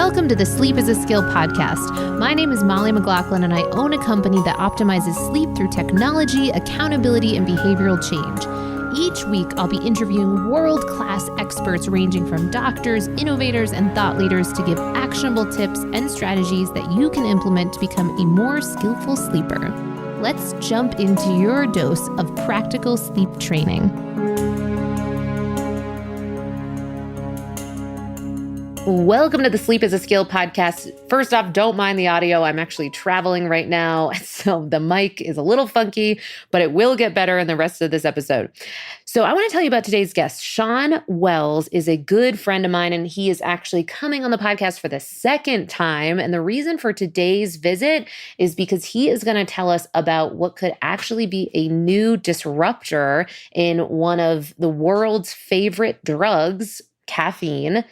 Welcome to the Sleep is a Skill podcast. My name is Molly McLaughlin, and I own a company that optimizes sleep through technology, accountability, and behavioral change. Each week, I'll be interviewing world-class experts ranging from doctors, innovators, and thought leaders to give actionable tips and strategies that you can implement to become a more skillful sleeper. Let's jump into your dose of practical sleep training. Welcome to the Sleep is a Skill podcast. First off, don't mind the audio. I'm actually traveling right now, so the mic is a little funky, but it will get better in the rest of this episode. So I want to tell you about today's guest. Shawn Wells is a good friend of mine, and he is actually coming on the podcast for the second time. And the reason for today's visit is because he is going to tell us about what could actually be a new disruptor in one of the world's favorite drugs, caffeine.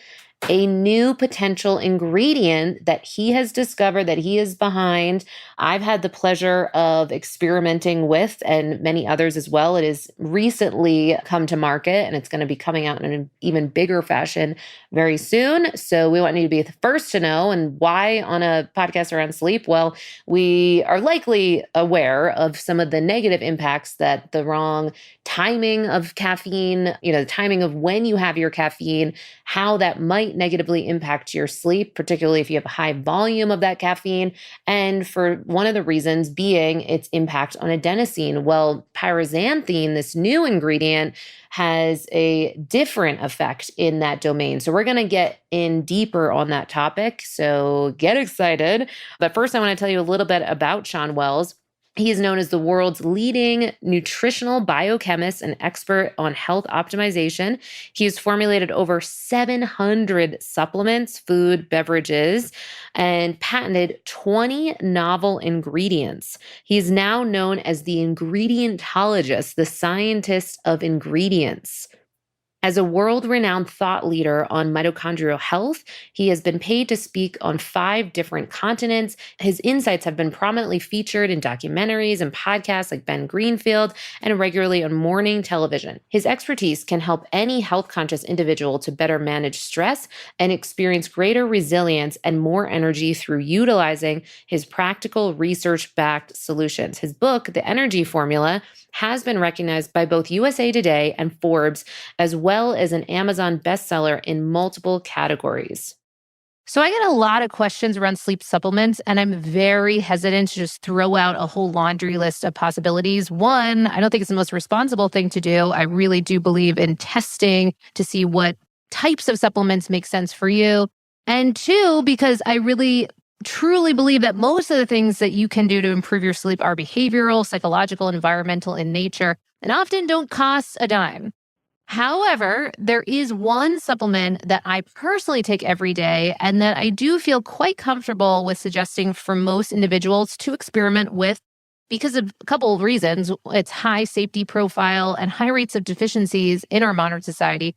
A new potential ingredient that he has discovered, that he is behind. I've had the pleasure of experimenting with, and many others as well. It has recently come to market, and it's going to be coming out in an even bigger fashion very soon. So we want you to be the first to know. And why on a podcast around sleep? Well, we are likely aware of some of the negative impacts that the wrong timing of caffeine, the timing of when you have your caffeine, how that might negatively impact your sleep, particularly if you have a high volume of that caffeine. And for one of the reasons being its impact on adenosine. Well, pyrazanthine, this new ingredient, has a different effect in that domain. So we're going to get in deeper on that topic. So get excited. But first, I want to tell you a little bit about Shawn Wells. He is known as the world's leading nutritional biochemist and expert on health optimization. He has formulated over 700 supplements, food, beverages, and patented 20 novel ingredients. He is now known as the Ingredientologist, the scientist of ingredients. As a world-renowned thought leader on mitochondrial health, he has been paid to speak on 5 different continents. His insights have been prominently featured in documentaries and podcasts like Ben Greenfield and regularly on morning television. His expertise can help any health-conscious individual to better manage stress and experience greater resilience and more energy through utilizing his practical research-backed solutions. His book, The Energy Formula, has been recognized by both USA Today and Forbes, as well as an Amazon bestseller in multiple categories. So I get a lot of questions around sleep supplements, and I'm very hesitant to just throw out a whole laundry list of possibilities. One, I don't think it's the most responsible thing to do. I really do believe in testing to see what types of supplements make sense for you. And two, because I really truly believe that most of the things that you can do to improve your sleep are behavioral, psychological, environmental in nature, and often don't cost a dime. However, there is one supplement that I personally take every day and that I do feel quite comfortable with suggesting for most individuals to experiment with because of a couple of reasons. Its high safety profile and high rates of deficiencies in our modern society.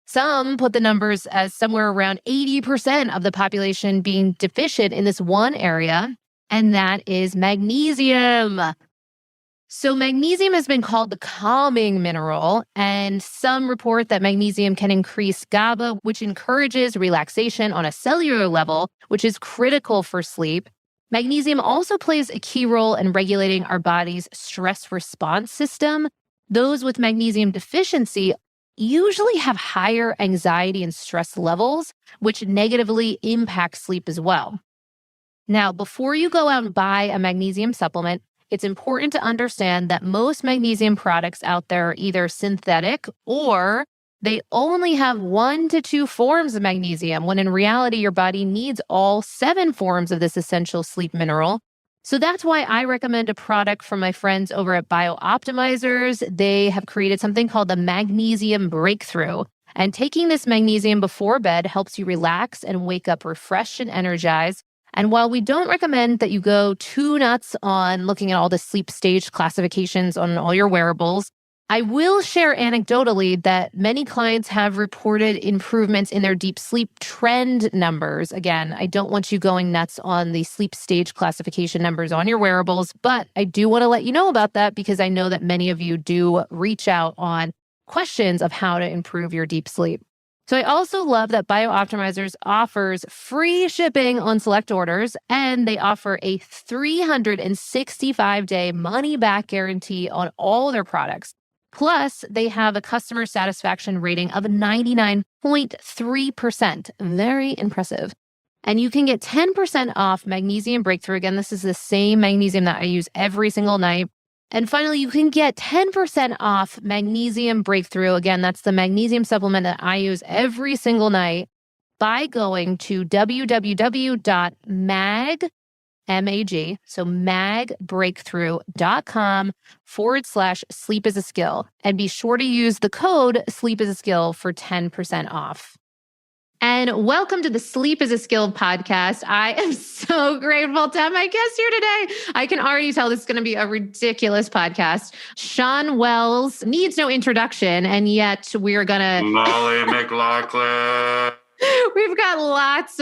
Some put the numbers as somewhere around 80% of the population being deficient in this one area, and that is magnesium. So magnesium has been called the calming mineral, and some report that magnesium can increase GABA, which encourages relaxation on a cellular level, which is critical for sleep. Magnesium also plays a key role in regulating our body's stress response system. Those with magnesium deficiency usually have higher anxiety and stress levels, which negatively impact sleep as well. Now, before you go out and buy a magnesium supplement, it's important to understand that most magnesium products out there are either synthetic or they only have 1 to 2 forms of magnesium, when in reality, your body needs all 7 forms of this essential sleep mineral. So that's why I recommend a product from my friends over at Biooptimizers. They have created something called the Magnesium Breakthrough. And taking this magnesium before bed helps you relax and wake up refreshed and energized. And while we don't recommend that you go too nuts on looking at all the sleep stage classifications on all your wearables, I will share anecdotally that many clients have reported improvements in their deep sleep trend numbers. Again, I don't want you going nuts on the sleep stage classification numbers on your wearables, but I do want to let you know about that because I know that many of you do reach out on questions of how to improve your deep sleep. So I also love that BioOptimizers offers free shipping on select orders, and they offer a 365-day money-back guarantee on all their products. Plus, they have a customer satisfaction rating of 99.3%. Very impressive. And you can get 10% off Magnesium Breakthrough. Again, this is the same magnesium that I use every single night. And finally, you can get 10% off Magnesium Breakthrough. Again, that's the magnesium supplement that I use every single night by going to magbreakthrough.com/sleep is a skill. And be sure to use the code sleep is a skill for 10% off. And welcome to the Sleep is a Skill podcast. I am so grateful to have my guest here today. I can already tell this is going to be a ridiculous podcast. Shawn Wells needs no introduction, and yet we're going to... Molly McLaughlin. We've got lots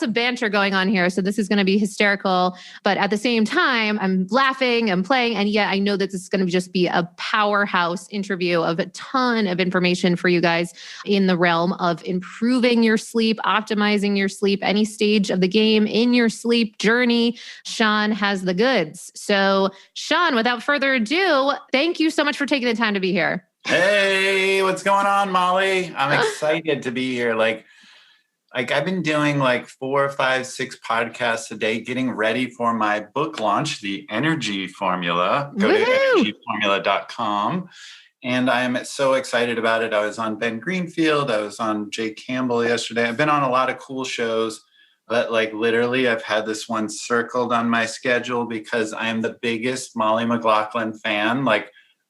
of banter going on here. So this is going to be hysterical. But at the same time, I'm laughing, I'm playing. And yet I know that this is going to just be a powerhouse interview of a ton of information for you guys in the realm of improving your sleep, optimizing your sleep, any stage of the game in your sleep journey. Shawn has the goods. So Shawn, without further ado, thank you so much for taking the time to be here. Hey, what's going on, Molly? I'm excited to be here. Like I've been doing 4, 5, 6 podcasts a day, getting ready for my book launch, The Energy Formula. Go to energyformula.com. And I'm so excited about it. I was on Ben Greenfield. I was on Jay Campbell yesterday. I've been on a lot of cool shows, but literally I've had this one circled on my schedule because I am the biggest Molly McLaughlin fan.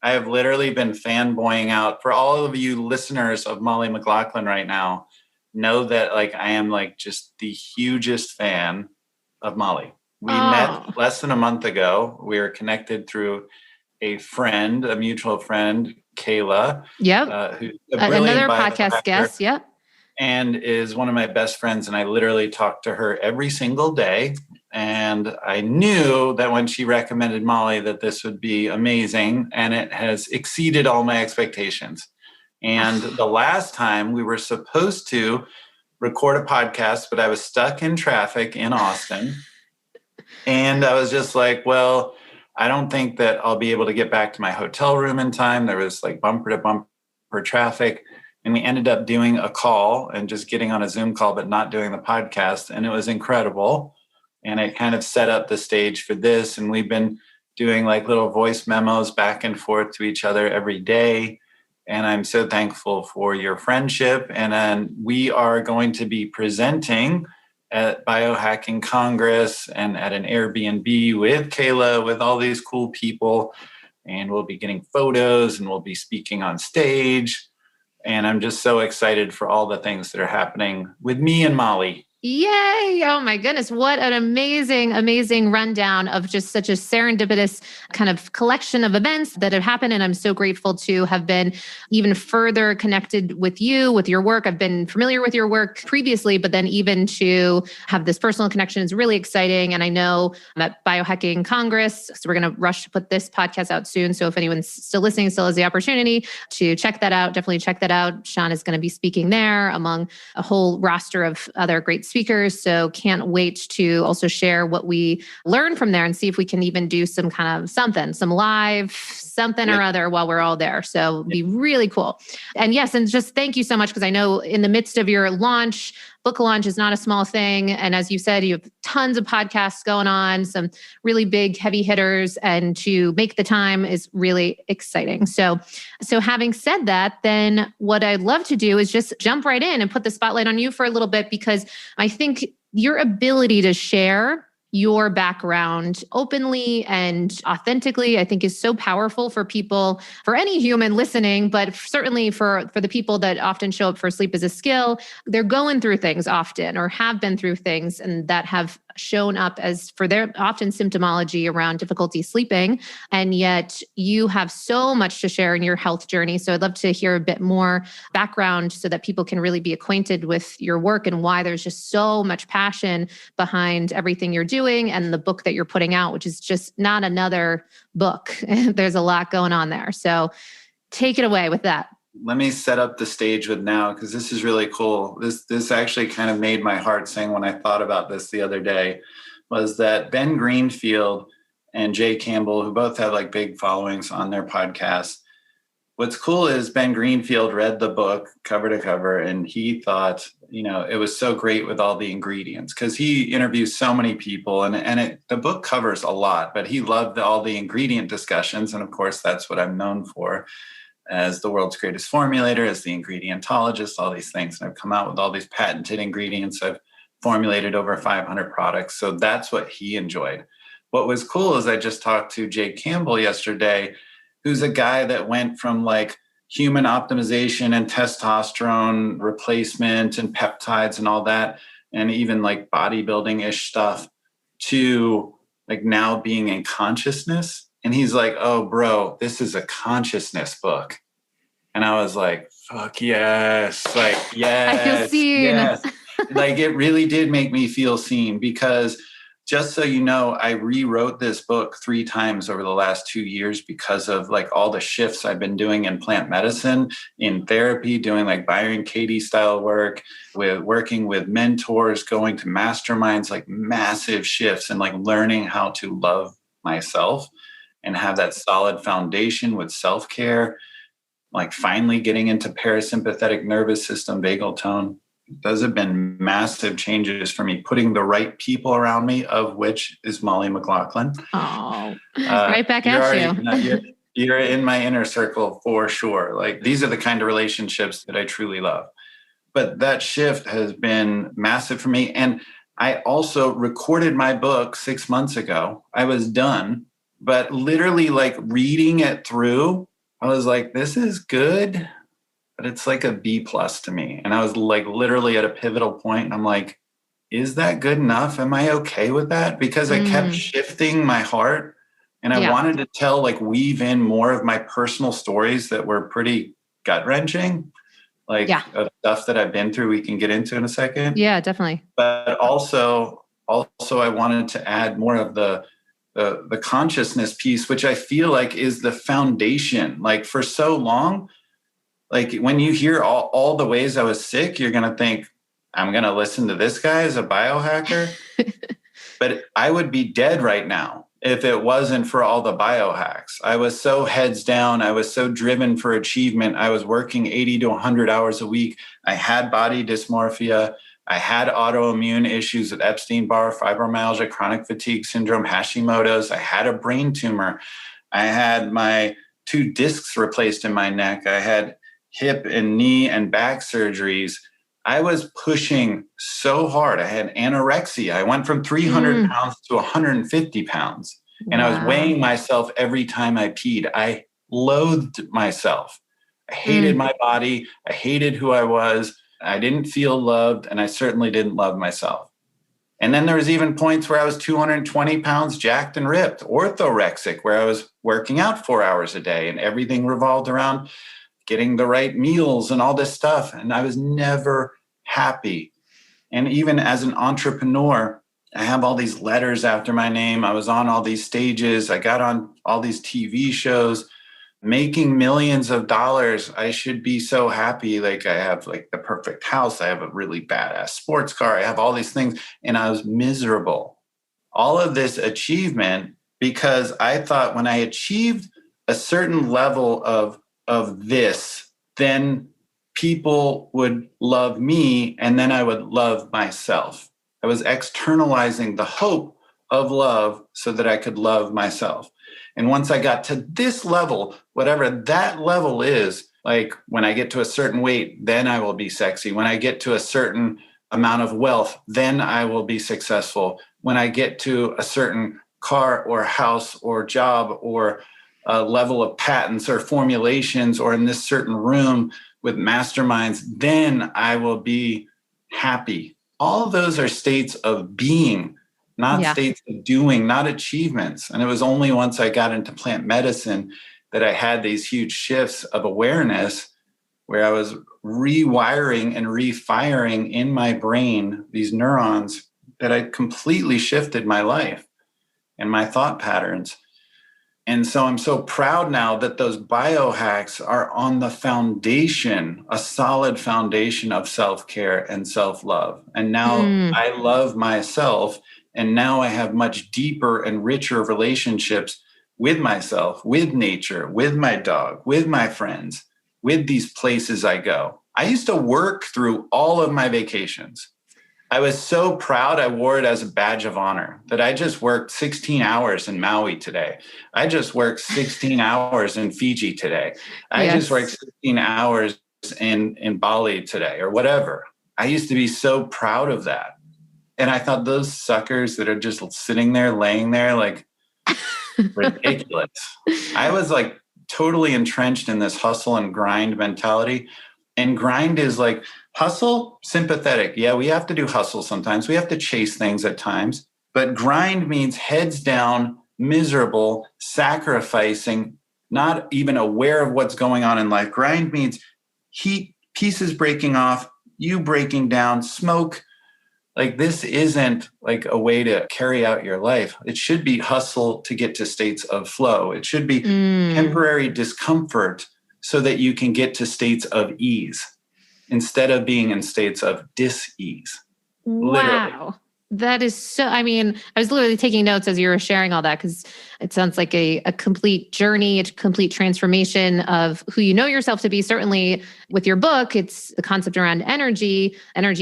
I have literally been fanboying out. For all of you listeners of Molly McLaughlin right now, know that I am just the hugest fan of Molly. We met less than a month ago. We were connected through a friend, a mutual friend, Kayla. Yep. Who's another podcast guest. Yep. And is one of my best friends. And I literally talk to her every single day. And I knew that when she recommended Molly that this would be amazing, and it has exceeded all my expectations. And the last time we were supposed to record a podcast, but I was stuck in traffic in Austin. And I was just well, I don't think that I'll be able to get back to my hotel room in time. There was bumper to bumper traffic. And we ended up doing a call and just getting on a Zoom call, but not doing the podcast. And it was incredible. And it kind of set up the stage for this. And we've been doing little voice memos back and forth to each other every day. And I'm so thankful for your friendship. And then we are going to be presenting at Biohacking Congress and at an Airbnb with Kayla, with all these cool people. And we'll be getting photos and we'll be speaking on stage. And I'm just so excited for all the things that are happening with me and Molly. Yay. Oh my goodness. What an amazing, amazing rundown of just such a serendipitous kind of collection of events that have happened. And I'm so grateful to have been even further connected with you, with your work. I've been familiar with your work previously, but then even to have this personal connection is really exciting. And I know I'm at Biohacking Congress, so we're going to rush to put this podcast out soon. So if anyone's still listening, still has the opportunity to check that out, definitely check that out. Shawn is going to be speaking there among a whole roster of other great speakers. So can't wait to also share what we learn from there and see if we can even do some kind of some live something or other while we're all there. So it'd be really cool. And yes, and just thank you so much, because I know in the midst of your launch, book launch is not a small thing. And as you said, you have tons of podcasts going on, some really big heavy hitters, and to make the time is really exciting. So having said that, then what I'd love to do is just jump right in and put the spotlight on you for a little bit, because I think your ability to share your background openly and authentically, I think is so powerful for people, for any human listening, but certainly for the people that often show up for Sleep is a Skill. They're going through things often, or have been through things, and that have shown up as for their often symptomology around difficulty sleeping. And yet you have so much to share in your health journey. So I'd love to hear a bit more background so that people can really be acquainted with your work and why there's just so much passion behind everything you're doing and the book that you're putting out, which is just not another book. There's a lot going on there. So take it away with that. let me set up the stage with now, because this is really cool. This actually kind of made my heart sing when I thought about this the other day, was that Ben Greenfield and Jay Campbell, who both have like big followings on their podcast. What's cool is Ben Greenfield read the book cover to cover, and he thought, it was so great with all the ingredients, because he interviews so many people, and the book covers a lot, but he loved all the ingredient discussions. And of course, that's what I'm known for as the world's greatest formulator, as the Ingredientologist, all these things. And I've come out with all these patented ingredients. I've formulated over 500 products. So that's what he enjoyed. What was cool is I just talked to Jay Campbell yesterday, who's a guy that went from like human optimization and testosterone replacement and peptides and all that, and even like bodybuilding-ish stuff, to like now being in consciousness. And he's like, oh, bro, this is a consciousness book. And I was like, fuck yes. Like, yes. I feel seen. Yes. Like, it really did make me feel seen, because just so you know, I rewrote this book 3 times over the last 2 years because of like all the shifts I've been doing in plant medicine, in therapy, doing like Byron Katie style work, with working with mentors, going to masterminds, like massive shifts, and like learning how to love myself and have that solid foundation with self-care, like finally getting into parasympathetic nervous system, vagal tone. Those have been massive changes for me, putting the right people around me, of which is Molly McLaughlin. Oh, right back at you. You're in my inner circle for sure. Like, these are the kind of relationships that I truly love. But that shift has been massive for me. And I also recorded my book 6 months ago. I was done, but literally like reading it through, I was like, this is good, but it's like a B+ to me. And I was like literally at a pivotal point, and I'm like, is that good enough? Am I okay with that? Because I kept shifting my heart, and I wanted to like weave in more of my personal stories that were pretty gut wrenching, like of stuff that I've been through. We can get into in a second. Yeah, definitely. But also I wanted to add more of the consciousness piece, which I feel like is the foundation. Like, for so long, like when you hear all the ways I was sick, you're going to think, I'm going to listen to this guy as a biohacker. But I would be dead right now if it wasn't for all the biohacks. I was so heads down. I was so driven for achievement. I was working 80 to 100 hours a week. I had body dysmorphia. I had autoimmune issues with Epstein-Barr, fibromyalgia, chronic fatigue syndrome, Hashimoto's. I had a brain tumor. I had my 2 discs replaced in my neck. I had hip and knee and back surgeries. I was pushing so hard. I had anorexia. I went from 300 pounds to 150 pounds. And I was weighing myself every time I peed. I loathed myself. I hated my body. I hated who I was. I didn't feel loved, and I certainly didn't love myself. And then there was even points where I was 220 pounds jacked and ripped, orthorexic, where I was working out 4 hours a day, and everything revolved around getting the right meals and all this stuff. And I was never happy. And even as an entrepreneur, I have all these letters after my name. I was on all these stages. I got on all these TV shows, making millions of dollars. I should be so happy. Like, I have like the perfect house. I have a really badass sports car. I have all these things. And I was miserable. All of this achievement, because I thought when I achieved a certain level of this, then people would love me, and then I would love myself. I was externalizing the hope of love so that I could love myself. And once I got to this level, whatever that level is, like when I get to a certain weight, then I will be sexy. When I get to a certain amount of wealth, then I will be successful. When I get to a certain car or house or job or a level of patents or formulations, or in this certain room with masterminds, then I will be happy. All of those are states of being, not states of doing, not achievements. And it was only once I got into plant medicine that I had these huge shifts of awareness, where I was rewiring and refiring in my brain these neurons, that I completely shifted my life and my thought patterns. And so I'm so proud now that those biohacks are on the foundation, a solid foundation of self-care and self-love. And now I love myself. And now I have much deeper and richer relationships with myself, with nature, with my dog, with my friends, with these places I go. I used to work through all of my vacations. I was so proud I wore it as a badge of honor that I just worked 16 hours in Maui today. I just worked 16 hours in Fiji today. I just worked 16 hours in Bali today or whatever. I used to be so proud of that. And I thought those suckers that are just sitting there, laying there, like ridiculous. I was like totally entrenched in this hustle and grind mentality. And grind is like hustle, sympathetic. Yeah, we have to do hustle sometimes. We have to chase things at times. But grind means heads down, miserable, sacrificing, not even aware of what's going on in life. Grind means heat, pieces breaking off, you breaking down, smoke. Like this isn't like a way to carry out your life. It should be hustle to get to states of flow. It should be temporary discomfort so that you can get to states of ease instead of being in states of dis-ease. Wow. Literally. That is so, I mean, I was literally taking notes as you were sharing all that because it sounds like a complete journey, a complete transformation of who you know yourself to be. Certainly with your book, it's the concept around energy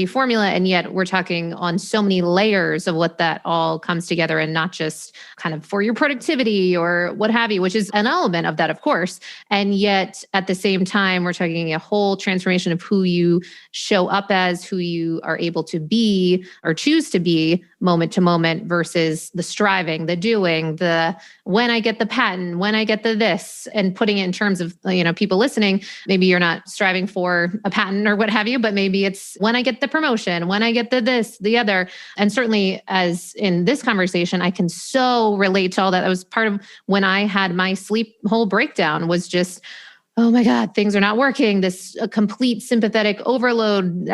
formula. And yet we're talking on so many layers of what that all comes together and not just kind of for your productivity or what have you, which is an element of that, of course. And yet at the same time, we're talking a whole transformation of who you show up as, who you are able to be or choose to be moment to moment versus the striving, the doing, the when I get the patent, when I get the this, and putting it in terms of, people listening, maybe you're not striving for a patent or what have you, but maybe it's when I get the promotion, when I get the this, the other. And certainly as in this conversation, I can so relate to all that. That was part of when I had my sleep whole breakdown was just, oh my God, things are not working. This complete sympathetic overload,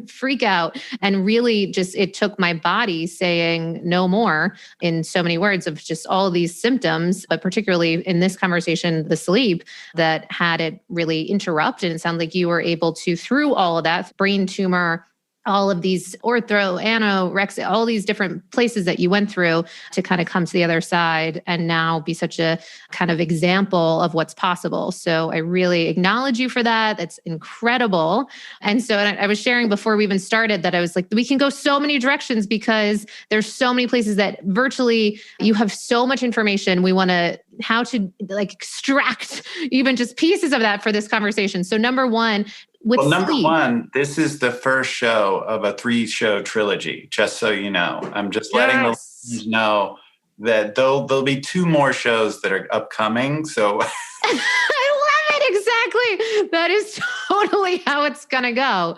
freak out. And really just, it took my body saying no more in so many words of just all of these symptoms, but particularly in this conversation, the sleep that had it really interrupt. And it sounded like you were able to, through all of that, brain tumor, all of these ortho, anorexia, all these different places that you went through to kind of come to the other side and now be such a kind of example of what's possible. So I really acknowledge you for that. That's incredible. And so I was sharing before we even started that I was like, we can go so many directions because there's so many places that virtually you have so much information. We want to how to like extract even just pieces of that for this conversation. So number one, number one, this is the first show of a 3-show trilogy, just so you know. I'm just letting the listeners know that there'll be 2 more shows that are upcoming. So I love it. Exactly. That is totally how it's going to go.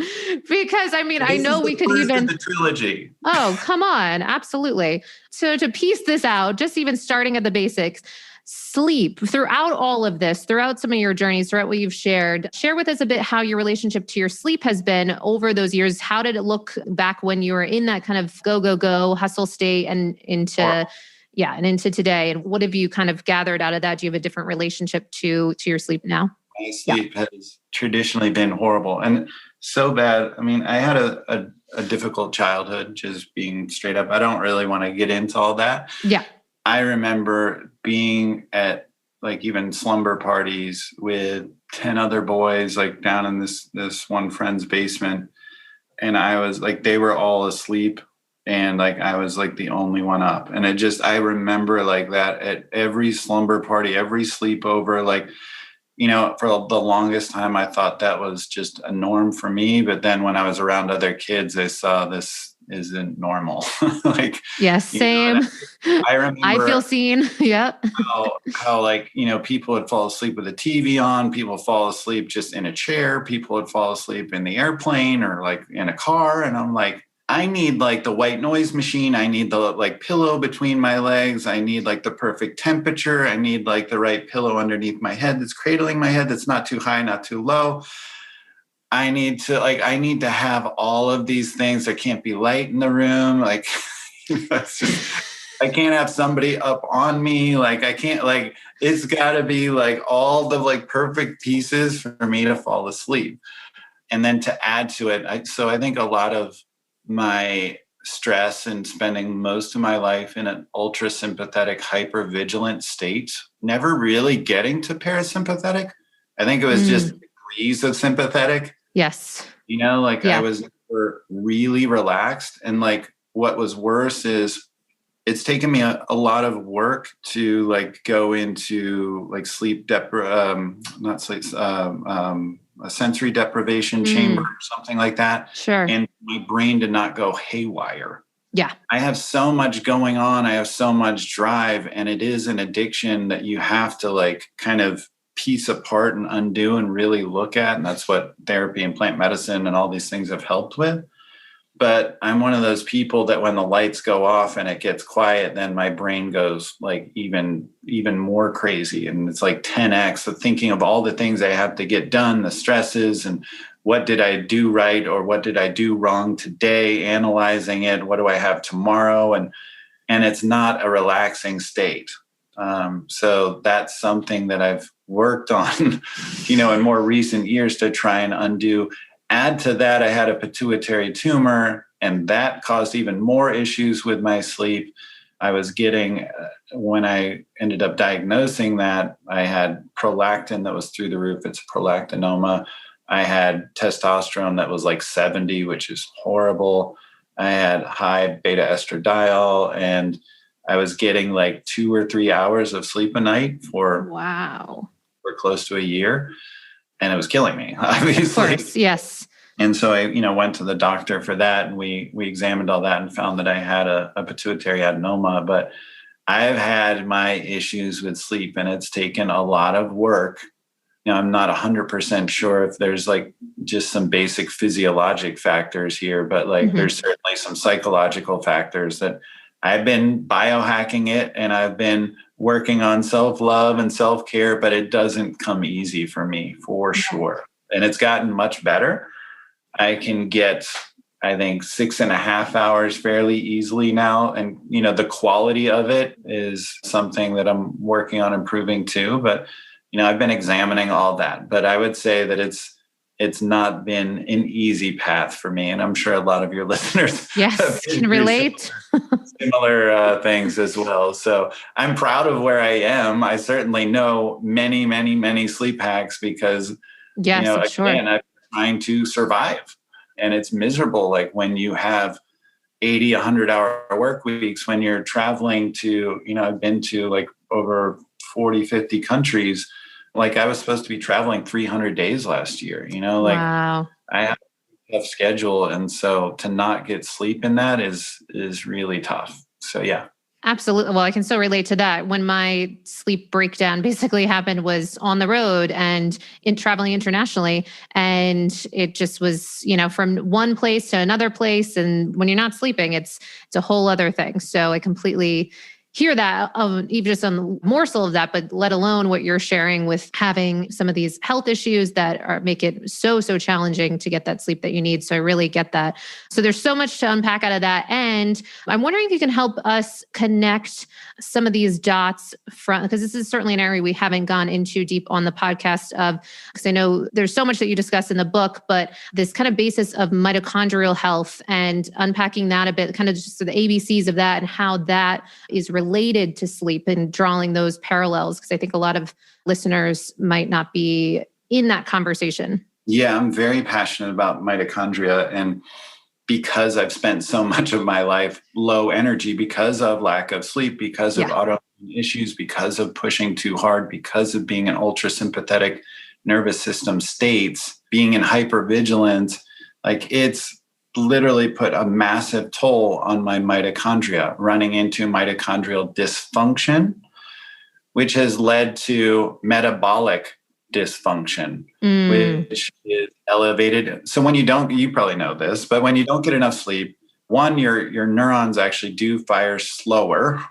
Because I mean, I know we could even the trilogy. Oh, come on. Absolutely. So to piece this out, just even starting at the basics, sleep throughout all of this, throughout some of your journeys, throughout what you've shared, share with us a bit how your relationship to your sleep has been over those years. How did it look back when you were in that kind of go hustle state and into today? And what have you kind of gathered out of that? Do you have a different relationship to your sleep now? My sleep has traditionally been horrible and so bad. I mean, I had a difficult childhood, just being straight up. I don't really want to get into all that. Yeah. I remember being at like even slumber parties with 10 other boys, like down in this one friend's basement. And I was like, they were all asleep and like, I was like the only one up. And I remember like that at every slumber party, every sleepover, like, for the longest time, I thought that was just a norm for me. But then when I was around other kids, I saw this isn't normal. Like, yes, same. I remember I feel seen. Yeah. how like, people would fall asleep with the TV on, people fall asleep just in a chair, people would fall asleep in the airplane or like in a car. And I'm like, I need like the white noise machine. I need the like pillow between my legs. I need like the perfect temperature. I need like the right pillow underneath my head that's cradling my head. That's not too high, not too low. I need to have all of these things. There can't be light in the room. Like, I can't have somebody up on me. Like I can't, like, it's got to be like all the like perfect pieces for me to fall asleep. And then to add to it, I think a lot of my stress and spending most of my life in an ultra sympathetic, hyper vigilant state, never really getting to parasympathetic. I think it was just degrees of sympathetic. Yes. You know, like I was really relaxed. And like what was worse is it's taken me a lot of work to like go into like a sensory deprivation chamber or something like that. Sure. And my brain did not go haywire. Yeah. I have so much going on. I have so much drive, and it is an addiction that you have to like kind of piece apart and undo and really look at. And that's what therapy and plant medicine and all these things have helped with. But I'm one of those people that when the lights go off and it gets quiet, then my brain goes like even more crazy. And it's like 10x of thinking of all the things I have to get done, the stresses, and what did I do right or what did I do wrong today, analyzing it, what do I have tomorrow? And it's not a relaxing state. So that's something that I've worked on, in more recent years to try and undo. Add to that, I had a pituitary tumor, and that caused even more issues with my sleep. I was getting, when I ended up diagnosing that, I had prolactin that was through the roof. It's prolactinoma. I had testosterone that was like 70, which is horrible. I had high beta estradiol, and I was getting like 2 or 3 hours of sleep a night for close to a year. And it was killing me, obviously. Of course, yes. And so I, went to the doctor for that, and we examined all that and found that I had a pituitary adenoma. But I've had my issues with sleep, and it's taken a lot of work. I'm not 100% sure if there's like just some basic physiologic factors here, but like there's certainly some psychological factors that I've been biohacking it, and I've been working on self-love and self-care, but it doesn't come easy for me for sure. And it's gotten much better. I can get, I think, 6.5 hours fairly easily now. And, the quality of it is something that I'm working on improving too. But, I've been examining all that, but I would say that it's not been an easy path for me. And I'm sure a lot of your listeners can relate. Similar things as well. So I'm proud of where I am. I certainly know many, many, many sleep hacks because, again, I'm trying to survive. And it's miserable. Like when you have 80, 100-hour work weeks, when you're traveling to, I've been to like over 40, 50 countries. Like I was supposed to be traveling 300 days last year, Wow. I have a tough schedule. And so to not get sleep in that is really tough. So, yeah. Absolutely. Well, I can so relate to that. When my sleep breakdown basically happened was on the road and in traveling internationally. And it just was, from one place to another place. And when you're not sleeping, it's a whole other thing. So I completely hear that, even just a morsel of that, but let alone what you're sharing with having some of these health issues that make it so challenging to get that sleep that you need. So I really get that. So there's so much to unpack out of that. And I'm wondering if you can help us connect some of these dots because this is certainly an area we haven't gone into deep on the podcast because I know there's so much that you discuss in the book, but this kind of basis of mitochondrial health and unpacking that a bit, kind of just the ABCs of that and how that is related to sleep and drawing those parallels, because I think a lot of listeners might not be in that conversation. Yeah, I'm very passionate about mitochondria, and because I've spent so much of my life low energy because of lack of sleep, because of autoimmune issues, because of pushing too hard, because of being in ultra sympathetic nervous system states, being in hypervigilance, like it's literally put a massive toll on my mitochondria, running into mitochondrial dysfunction, which has led to metabolic dysfunction, which is elevated. So when you probably know this, but when you don't get enough sleep, one, your neurons actually do fire slower,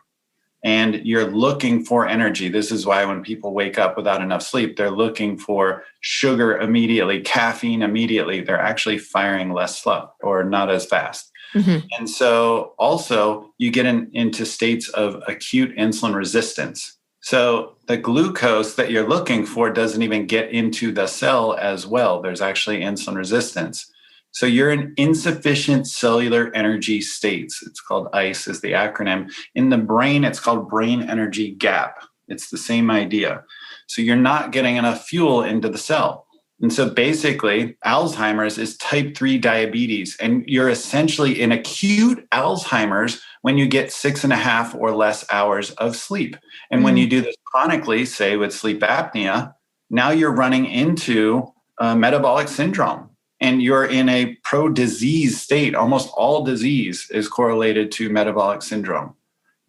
and you're looking for energy. This is why when people wake up without enough sleep, they're looking for sugar immediately, caffeine immediately. They're actually firing less slow or not as fast. Mhm. And so also you get into states of acute insulin resistance. So the glucose that you're looking for doesn't even get into the cell as well. There's actually insulin resistance. So you're in insufficient cellular energy states. It's called ICE is the acronym. In the brain, it's called brain energy gap. It's the same idea. So you're not getting enough fuel into the cell. And so basically, Alzheimer's is type 3 diabetes. And you're essentially in acute Alzheimer's when you get 6.5 or less hours of sleep. And when you do this chronically, say with sleep apnea, now you're running into metabolic syndrome. And you're in a pro-disease state. Almost all disease is correlated to metabolic syndrome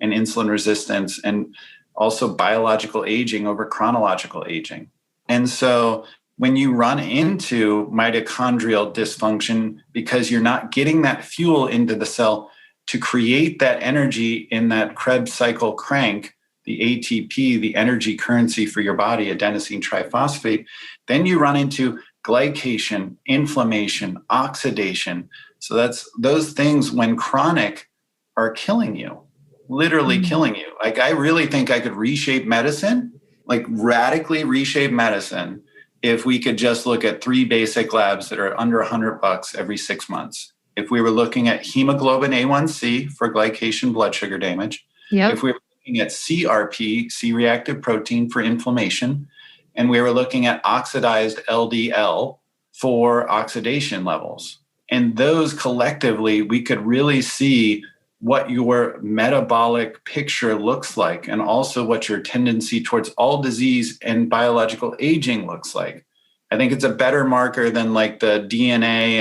and insulin resistance and also biological aging over chronological aging. And so when you run into mitochondrial dysfunction because you're not getting that fuel into the cell to create that energy in that Krebs cycle crank, the ATP, the energy currency for your body, adenosine triphosphate, then you run into glycation, inflammation, oxidation. So that's those things when chronic are killing you, literally killing you. Like I really think I could reshape medicine, like radically reshape medicine if we could just look at 3 basic labs that are under $100 every 6 months. If we were looking at hemoglobin A1C for glycation blood sugar damage, if we were looking at CRP, C-reactive protein for inflammation, and we were looking at oxidized LDL for oxidation levels. And those collectively, we could really see what your metabolic picture looks like and also what your tendency towards all disease and biological aging looks like. I think it's a better marker than like the DNA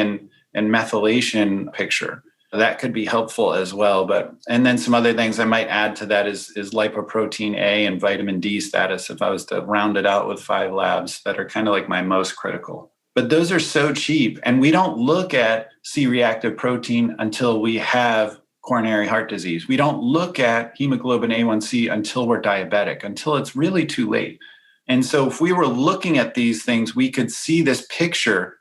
and methylation picture. That could be helpful as well. And then some other things I might add to that is lipoprotein A and vitamin D status, if I was to round it out with 5 labs that are kind of like my most critical. But those are so cheap. And we don't look at C-reactive protein until we have coronary heart disease. We don't look at hemoglobin A1C until we're diabetic, until it's really too late. And so if we were looking at these things, we could see this picture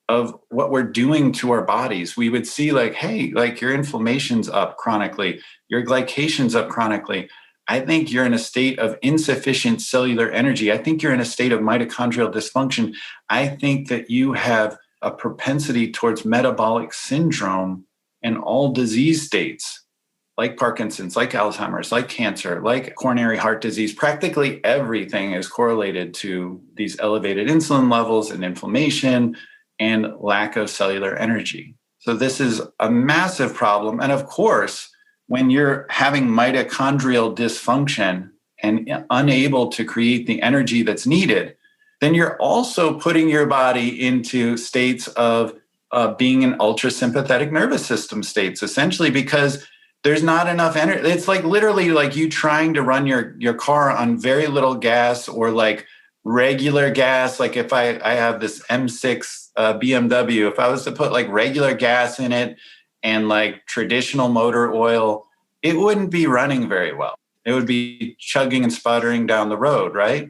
of what we're doing to our bodies. We would see like, hey, like your inflammation's up chronically, your glycation's up chronically. I think you're in a state of insufficient cellular energy. I think you're in a state of mitochondrial dysfunction. I think that you have a propensity towards metabolic syndrome in all disease states, like Parkinson's, like Alzheimer's, like cancer, like coronary heart disease. Practically everything is correlated to these elevated insulin levels and inflammation and lack of cellular energy. So this is a massive problem. And of course, when you're having mitochondrial dysfunction and unable to create the energy that's needed, then you're also putting your body into states of being in ultrasympathetic nervous system states, essentially, because there's not enough energy. It's like literally like you trying to run your car on very little gas or like regular gas. Like if I have this M6 BMW, if I was to put like regular gas in it and like traditional motor oil, it wouldn't be running very well. It would be chugging and sputtering down the road, right?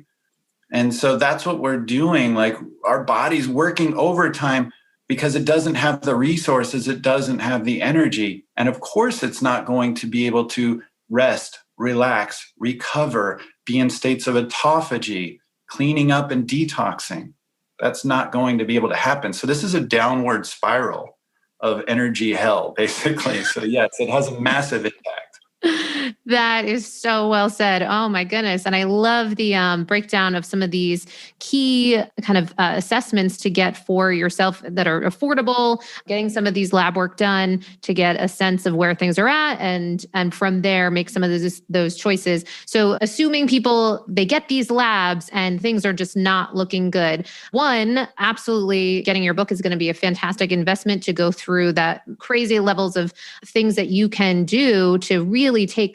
And so that's what we're doing. Like our body's working overtime because it doesn't have the resources, it doesn't have the energy. And of course, it's not going to be able to rest, relax, recover, be in states of autophagy, cleaning up and detoxing. That's not going to be able to happen. So this is a downward spiral of energy hell, basically. So yes, it has a massive impact. That is so well said. Oh my goodness. And I love the breakdown of some of these key kind of assessments to get for yourself that are affordable, getting some of these lab work done to get a sense of where things are at and from there make some of those choices. So assuming people, they get these labs and things are just not looking good. One, absolutely getting your book is going to be a fantastic investment to go through that crazy levels of things that you can do to really take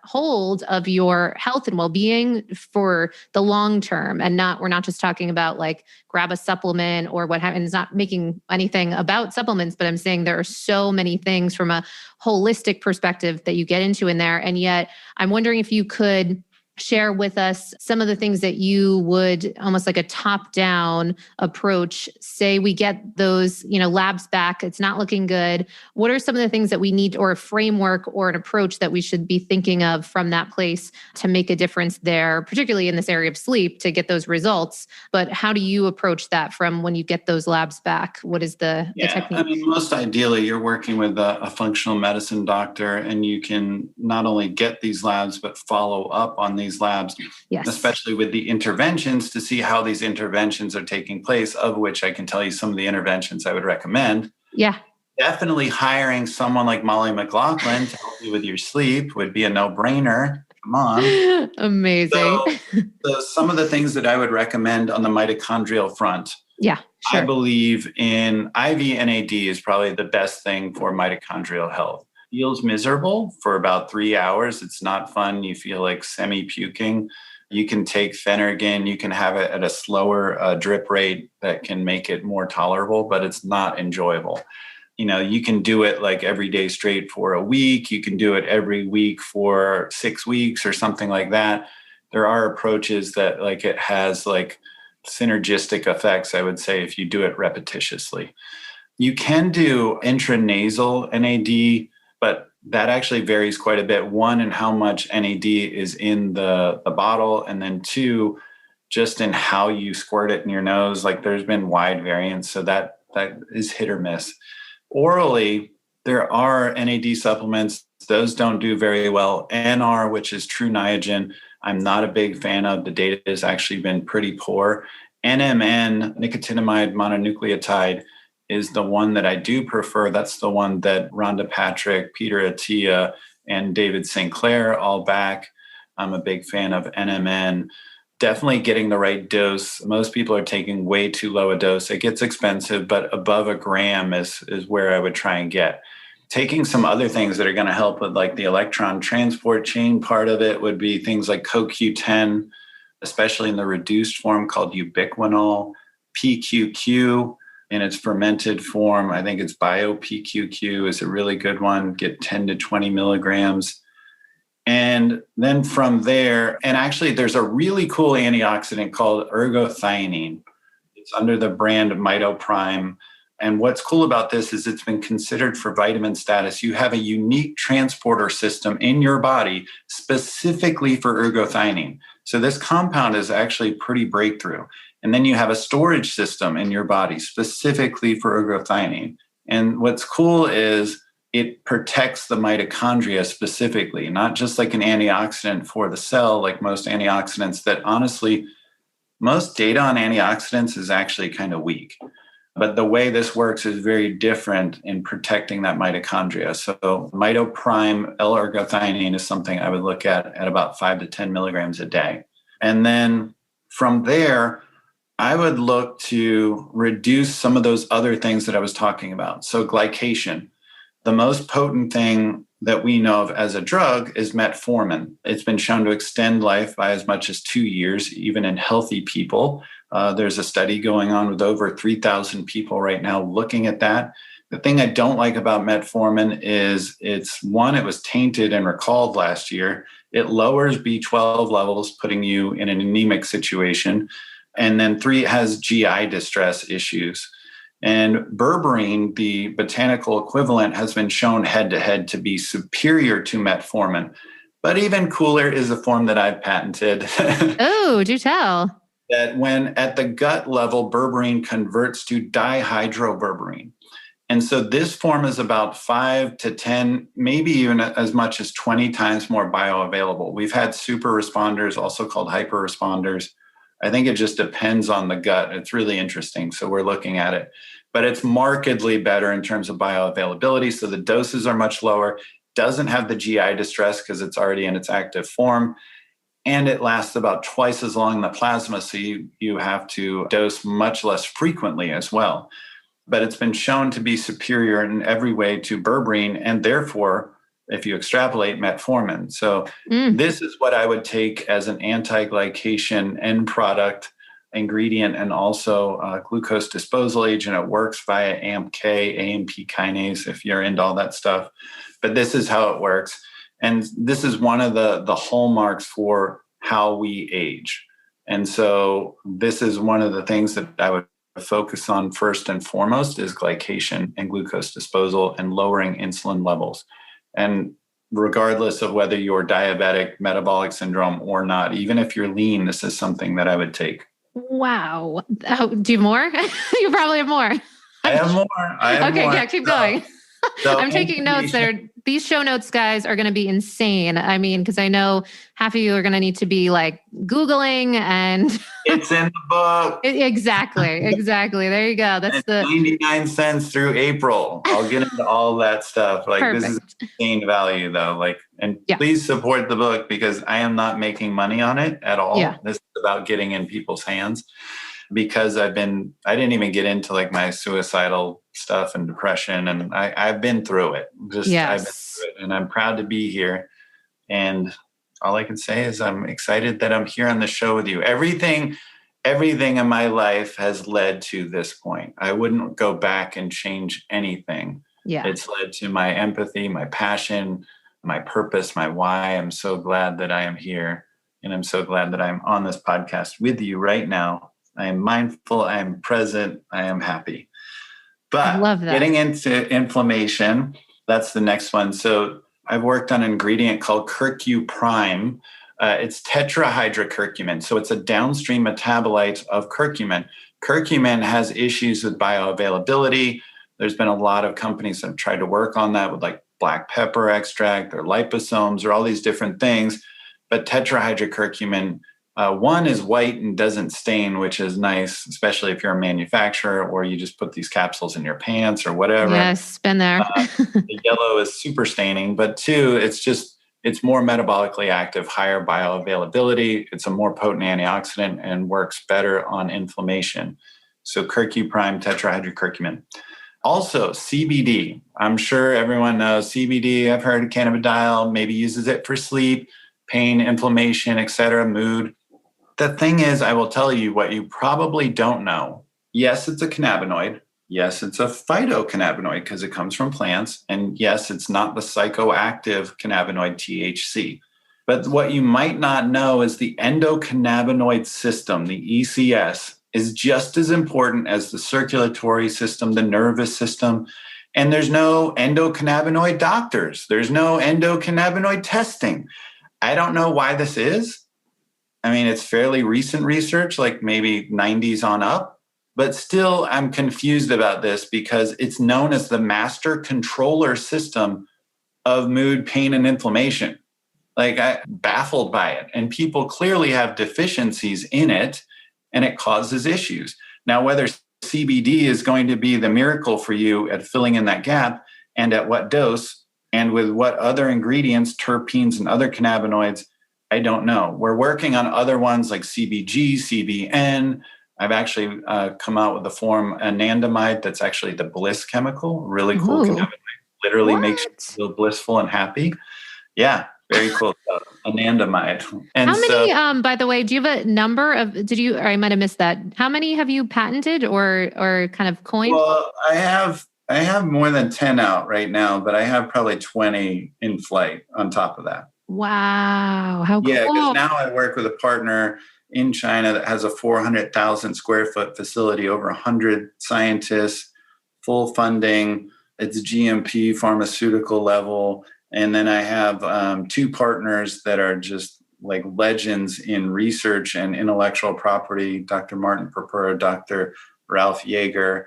hold of your health and well-being for the long term. And we're not just talking about like grab a supplement or what have, and it's not making anything about supplements, but I'm saying there are so many things from a holistic perspective that you get into in there. And yet I'm wondering if you could share with us some of the things that you would almost like a top-down approach. Say we get those, labs back, it's not looking good. What are some of the things that we need, or a framework or an approach that we should be thinking of from that place to make a difference there, particularly in this area of sleep, to get those results? But how do you approach that from when you get those labs back? What is the technique? I mean, most ideally, you're working with a functional medicine doctor, and you can not only get these labs, but follow up on these labs, yes, especially with the interventions, to see how these interventions are taking place, of which I can tell you some of the interventions I would recommend. Yeah. Definitely hiring someone like Molly McLaughlin to help you with your sleep would be a no-brainer. Come on. Amazing. So some of the things that I would recommend on the mitochondrial front. Yeah, sure. I believe in IV NAD is probably the best thing for mitochondrial health. Feels miserable for about 3 hours. It's not fun. You feel like semi-puking. You can take Phenergan. You can have it at a slower drip rate that can make it more tolerable, but it's not enjoyable. You can do it like every day straight for a week. You can do it every week for 6 weeks or something like that. There are approaches that it has synergistic effects, I would say, if you do it repetitiously. You can do intranasal NAD, but that actually varies quite a bit. One, in how much NAD is in the bottle, and then two, just in how you squirt it in your nose. There's been wide variance, so that is hit or miss. Orally, there are NAD supplements. Those don't do very well. NR, which is True Niagen, I'm not a big fan of. The data has actually been pretty poor. NMN, nicotinamide mononucleotide, is the one that I do prefer. That's the one that Rhonda Patrick, Peter Attia, and David Sinclair all back. I'm a big fan of NMN. Definitely getting the right dose. Most people are taking way too low a dose. It gets expensive, but above a gram is where I would try and get. Taking some other things that are going to help with the electron transport chain part of it would be things like CoQ10, especially in the reduced form called ubiquinol, PQQ in its fermented form. I think it's BioPQQ is a really good one. Get 10 to 20 milligrams. And then from there, and actually there's a really cool antioxidant called ergothioneine. It's under the brand of MitoPrime. And what's cool about this is it's been considered for vitamin status. You have a unique transporter system in your body specifically for ergothioneine. So this compound is actually pretty breakthrough. And then you have a storage system in your body specifically for ergothioneine. And what's cool is it protects the mitochondria specifically, not just like an antioxidant for the cell, like most antioxidants that honestly, most data on antioxidants is actually kind of weak. But the way this works is very different in protecting that mitochondria. So MitoPrime L-ergothioneine is something I would look at about 5 to 10 milligrams a day. And then from there, I would look to reduce some of those other things that I was talking about. So glycation. The most potent thing that we know of as a drug is metformin. It's been shown to extend life by as much as 2 years, even in healthy people. There's a study going on with over 3,000 people right now looking at that. The thing I don't like about metformin is it was tainted and recalled last year. It lowers B12 levels, putting you in an anemic situation. And then 3, it has GI distress issues. And berberine, the botanical equivalent, has been shown head-to-head to be superior to metformin. But even cooler is a form that I've patented. Oh, do tell. That when at the gut level, berberine converts to dihydroberberine. And so this form is about 5 to 10, maybe even as much as 20 times more bioavailable. We've had super responders, also called hyper responders. I think it just depends on the gut. It's really interesting. So we're looking at it. But it's markedly better in terms of bioavailability. So the doses are much lower. Doesn't have the GI distress because it's already in its active form. And it lasts about twice as long in the plasma. So you have to dose much less frequently as well. But it's been shown to be superior in every way to berberine, and therefore, if you extrapolate, metformin. So this is what I would take as an anti-glycation end product ingredient, and also glucose disposal agent. It works via AMPK, AMP kinase, if you're into all that stuff. But this is how it works. And this is one of the hallmarks for how we age. And so this is one of the things that I would focus on first and foremost is glycation and glucose disposal and lowering insulin levels. And regardless of whether you're diabetic, metabolic syndrome or not, even if you're lean, this is something that I would take. Wow. Oh, do you have more? You probably have more. I have more. Okay, more. yeah, keep going. So I'm taking notes there. These show notes, guys, are going to be insane. I mean, because I know half of you are going to need to be like Googling and it's in the book. Exactly. There you go. That's it's 99 cents through April. I'll get into all that stuff. Like Perfect. This is insane value though. Please support the book because I am not making money on it at all. Yeah. This is about getting in people's hands. Because I didn't even get into like my suicidal stuff and depression. And I've been through it. I've been through it and I'm proud to be here. And all I can say is I'm excited that I'm here on the show with you. Everything in my life has led to this point. I wouldn't go back and change anything. Yeah. It's led to my empathy, my passion, my purpose, my why. I'm so glad that I am here. And I'm so glad that I'm on this podcast with you right now. I am mindful, I am present, I am happy. But getting into inflammation, that's the next one. So I've worked on an ingredient called Curcuprime. It's tetrahydrocurcumin. So it's a downstream metabolite of curcumin. Curcumin has issues with bioavailability. There's been a lot of companies that have tried to work on that with like black pepper extract or liposomes or all these different things. But tetrahydrocurcumin, one is white and doesn't stain, which is nice, especially if you're a manufacturer or you just put these capsules in your pants or whatever. Yes, been there. The yellow is super staining, but two, it's more metabolically active, higher bioavailability. It's a more potent antioxidant and works better on inflammation. So Curcuprime, tetrahydrocurcumin. Also, CBD. I'm sure everyone knows CBD. I've heard of cannabidiol, maybe uses it for sleep, pain, inflammation, etc., mood. The thing is, I will tell you what you probably don't know. Yes, it's a cannabinoid. Yes, it's a phytocannabinoid because it comes from plants. And yes, it's not the psychoactive cannabinoid THC. But what you might not know is the endocannabinoid system, the ECS, is just as important as the circulatory system, the nervous system. And there's no endocannabinoid doctors. There's no endocannabinoid testing. I don't know why this is. I mean, it's fairly recent research, like maybe 90s on up, but still I'm confused about this because it's known as the master controller system of mood, pain, and inflammation. Like I'm baffled by it. And people clearly have deficiencies in it and it causes issues. Now, whether CBD is going to be the miracle for you at filling in that gap and at what dose and with what other ingredients, terpenes and other cannabinoids, I don't know. We're working on other ones like CBG, CBN. I've actually come out with a form anandamide that's actually the bliss chemical, really cool cannabinoid. Literally makes you feel blissful and happy. Yeah, very cool stuff. Anandamide. And how many, by the way, do you have a number of, or I might have missed that. How many have you patented or kind of coined? Well, I have more than 10 out right now, but I have probably 20 in flight on top of that. Wow. How cool. Yeah, because now I work with a partner in China that has a 400,000 square foot facility, over 100 scientists, full funding. It's GMP pharmaceutical level. And then I have two partners that are just like legends in research and intellectual property, Dr. Martin Purpura, Dr. Ralph Yeager.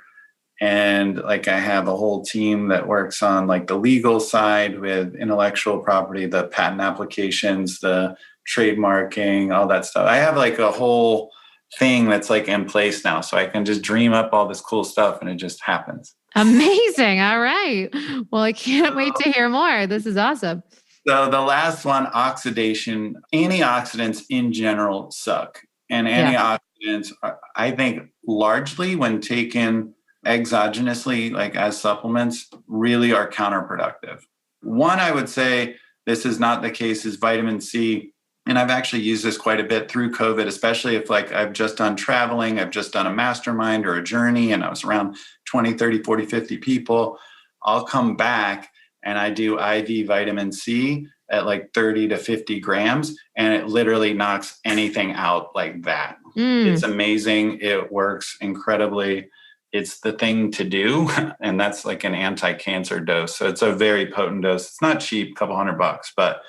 And like I have a whole team that works on like the legal side with intellectual property, the patent applications, the trademarking, all that stuff. I have like a whole thing that's like in place now. So I can just dream up all this cool stuff and it just happens. Amazing. All right. Well, I can't wait to hear more. This is awesome. So the last one, oxidation. Antioxidants in general suck. And antioxidants, I think largely when taken exogenously, like as supplements, really are counterproductive. One, I would say this is not the case, is vitamin C. And I've actually used this quite a bit through COVID, especially if like I've just done traveling, I've just done a mastermind or a journey, and I was around 20, 30, 40, 50 people. I'll come back and I do IV vitamin C. at like 30 to 50 grams, and it literally knocks anything out like that. It's amazing. It works incredibly. It's the thing to do. And that's like an anti-cancer dose. So it's a very potent dose. It's not cheap, a couple $100, but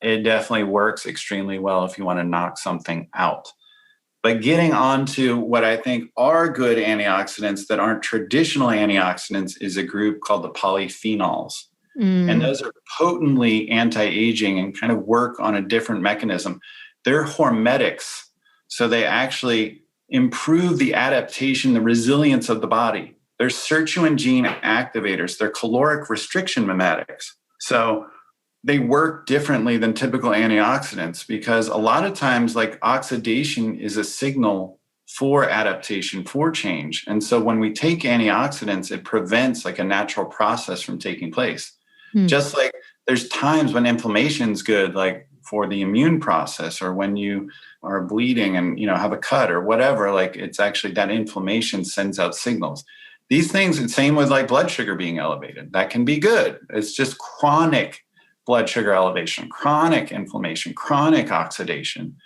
it definitely works extremely well if you want to knock something out. But getting on to what I think are good antioxidants that aren't traditional antioxidants is a group called the polyphenols. And those are potently anti-aging and kind of work on a different mechanism. They're hormetics. So they actually improve the adaptation, the resilience of the body. They're sirtuin gene activators. They're caloric restriction mimetics. So they work differently than typical antioxidants because a lot of times like oxidation is a signal for adaptation, for change. And so when we take antioxidants, it prevents like a natural process from taking place. Just like there's times when inflammation's good, like for the immune process, or when you are bleeding and, have a cut or whatever, like it's actually that inflammation sends out signals. These things, it's same with like blood sugar being elevated. That can be good. It's just chronic blood sugar elevation, chronic inflammation, chronic oxidation.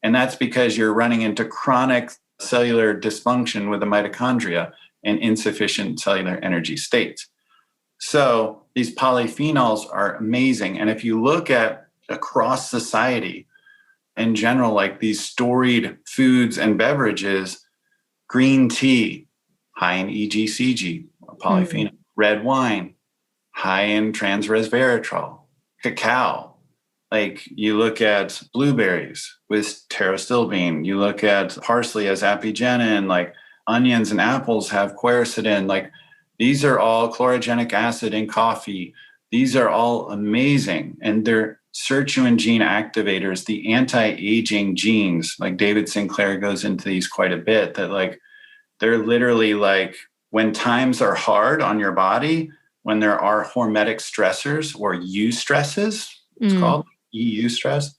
And that's because you're running into chronic cellular dysfunction with the mitochondria and insufficient cellular energy states. So these polyphenols are amazing. And if you look at across society in general, like these storied foods and beverages, green tea, high in EGCG, a polyphenol, red wine, high in trans-resveratrol, cacao. Like you look at blueberries with pterostilbene, you look at parsley as apigenin, like onions and apples have quercetin, like these are all chlorogenic acid in coffee. These are all amazing. And they're sirtuin gene activators, the anti-aging genes. Like David Sinclair goes into these quite a bit, that like they're literally like when times are hard on your body, when there are hormetic stressors or eustresses, it's called EU stress,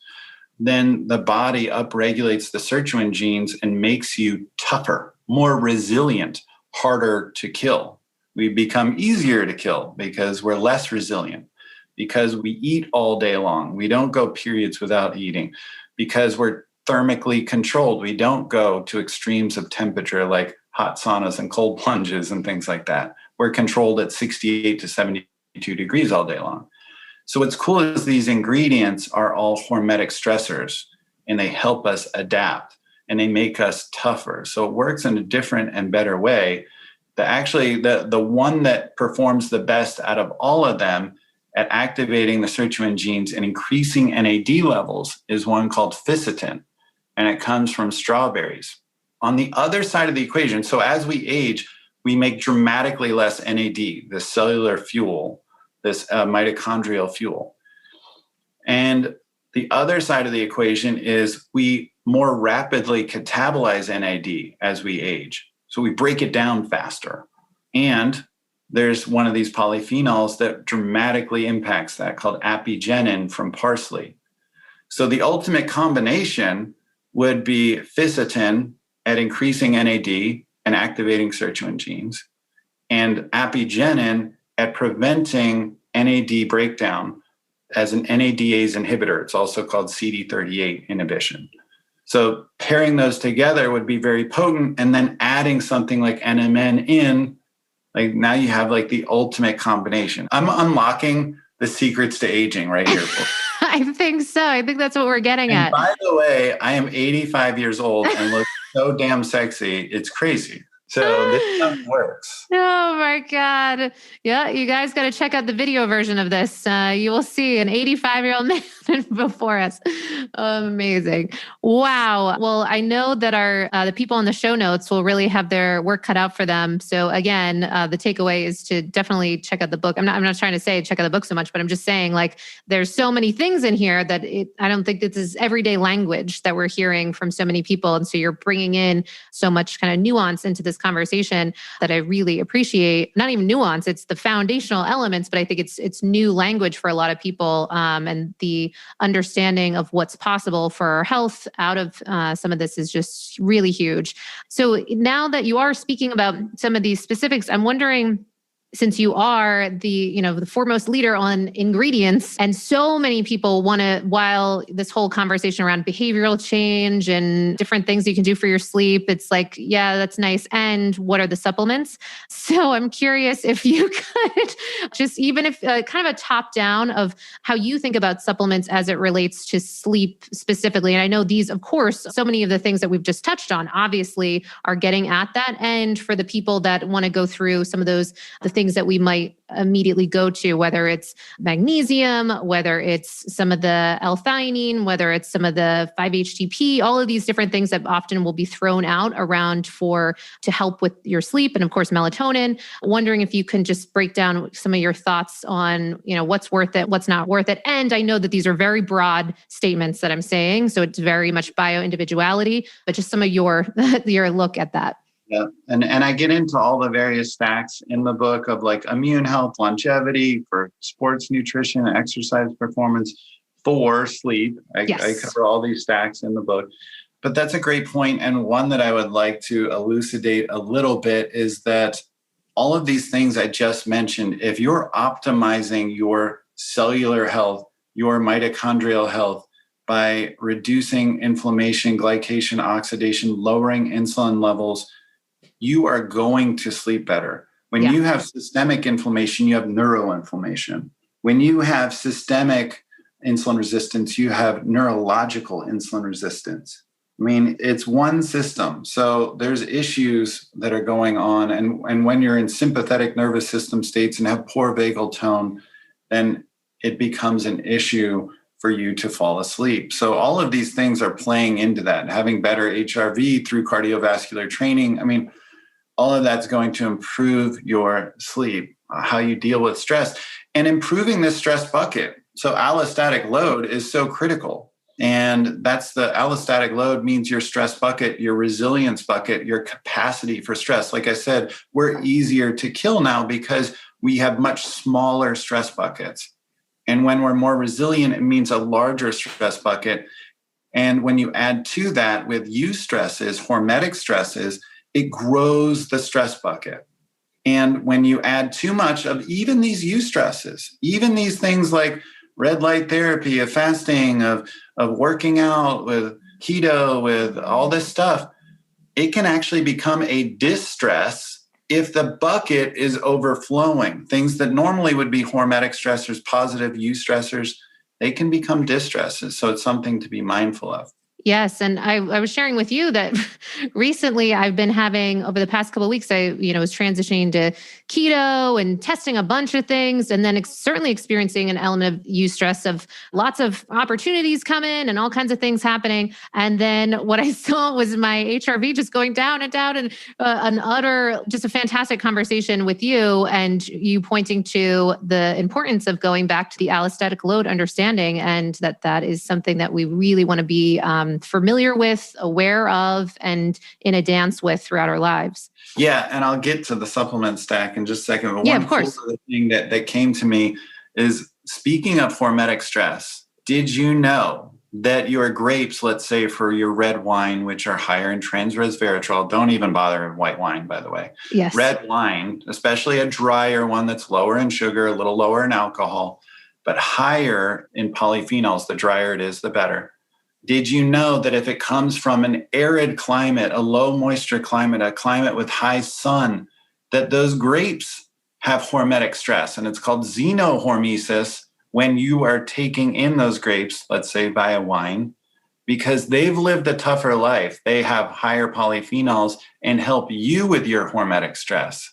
then the body upregulates the sirtuin genes and makes you tougher, more resilient, harder to kill. We become easier to kill because we're less resilient, because we eat all day long. We don't go periods without eating, because we're thermically controlled. We don't go to extremes of temperature like hot saunas and cold plunges and things like that. We're controlled at 68 to 72 degrees all day long. So what's cool is these ingredients are all hormetic stressors, and they help us adapt and they make us tougher. So it works in a different and better way. The one that performs the best out of all of them at activating the sirtuin genes and increasing NAD levels is one called FISSN, and it comes from strawberries. On the other side of the equation, so as we age, we make dramatically less NAD, the cellular fuel, this mitochondrial fuel. And the other side of the equation is we more rapidly catabolize NAD as we age. So we break it down faster. And there's one of these polyphenols that dramatically impacts that, called apigenin from parsley. So the ultimate combination would be FISSN at increasing NAD and activating sirtuin genes, and apigenin at preventing NAD breakdown as an NADase inhibitor. It's also called CD38 inhibition. So pairing those together would be very potent, and then adding something like NMN in, like now you have like the ultimate combination. I'm unlocking the secrets to aging right here. I think so. I think that's what we're getting at. By the way, I am 85 years old and look so damn sexy. It's crazy. So this stuff works. Oh my God. Yeah, you guys got to check out the video version of this. You will see an 85-year-old man before us. Amazing. Wow. Well, I know that the people in the show notes will really have their work cut out for them. So again, the takeaway is to definitely check out the book. I'm not trying to say check out the book so much, but I'm just saying like there's so many things in here that I don't think this is everyday language that we're hearing from so many people. And so you're bringing in so much kind of nuance into this conversation that I really appreciate. Not even nuance, it's the foundational elements, but I think it's new language for a lot of people, and the understanding of what's possible for our health out of some of this is just really huge. So now that you are speaking about some of these specifics, I'm wondering, since you are the foremost leader on ingredients, and so many people want to, while this whole conversation around behavioral change and different things you can do for your sleep, it's like, yeah, that's nice. And what are the supplements? So I'm curious if you could just, even if kind of a top down of how you think about supplements as it relates to sleep specifically. And I know these, of course, so many of the things that we've just touched on obviously are getting at that. And for the people that want to go through some of those, the things that we might immediately go to, whether it's magnesium, whether it's some of the L-theanine, whether it's some of the 5-HTP, all of these different things that often will be thrown out around to help with your sleep. And of course, melatonin. Wondering if you can just break down some of your thoughts on, what's worth it, what's not worth it. And I know that these are very broad statements that I'm saying, so it's very much bio-individuality, but just some of your look at that. Yeah. And I get into all the various stacks in the book of like immune health, longevity, for sports nutrition, exercise performance, for sleep. I cover all these stacks in the book. But that's a great point. And one that I would like to elucidate a little bit is that all of these things I just mentioned, if you're optimizing your cellular health, your mitochondrial health, by reducing inflammation, glycation, oxidation, lowering insulin levels, you are going to sleep better. When you have systemic inflammation, you have neuroinflammation. When you have systemic insulin resistance, you have neurological insulin resistance. I mean, it's one system. So there's issues that are going on. And when you're in sympathetic nervous system states and have poor vagal tone, then it becomes an issue for you to fall asleep. So all of these things are playing into that. Having better HRV through cardiovascular training. I mean, all of that's going to improve your sleep, how you deal with stress, and improving the stress bucket. So allostatic load is so critical. And that's the allostatic load means your stress bucket, your resilience bucket, your capacity for stress. Like I said, we're easier to kill now because we have much smaller stress buckets. And when we're more resilient, it means a larger stress bucket. And when you add to that with eustresses, hormetic stresses, it grows the stress bucket. And when you add too much of even these eustresses, even these things like red light therapy, of fasting, of working out, with keto, with all this stuff, it can actually become a distress if the bucket is overflowing. Things that normally would be hormetic stressors, positive eustressors, they can become distresses. So it's something to be mindful of. Yes. And I was sharing with you that recently I've been having, over the past couple of weeks, I was transitioning to keto and testing a bunch of things, and then certainly experiencing an element of eustress, of lots of opportunities come in and all kinds of things happening. And then what I saw was my HRV just going down and down, and just a fantastic conversation with you, and you pointing to the importance of going back to the allostatic load understanding, and that is something that we really want to be familiar with, aware of, and in a dance with throughout our lives. Yeah, and I'll get to the supplement stack in just a second. But yeah, one of course. cool thing that came to me is, speaking of hormetic stress, did you know that your grapes, let's say for your red wine, which are higher in trans resveratrol, don't even bother in white wine, by the way. Yes. Red wine, especially a drier one that's lower in sugar, a little lower in alcohol, but higher in polyphenols, the drier it is, the better. Did you know that if it comes from an arid climate, a low moisture climate, a climate with high sun, that those grapes have hormetic stress? And it's called xenohormesis when you are taking in those grapes, let's say via wine, because they've lived a tougher life. They have higher polyphenols and help you with your hormetic stress.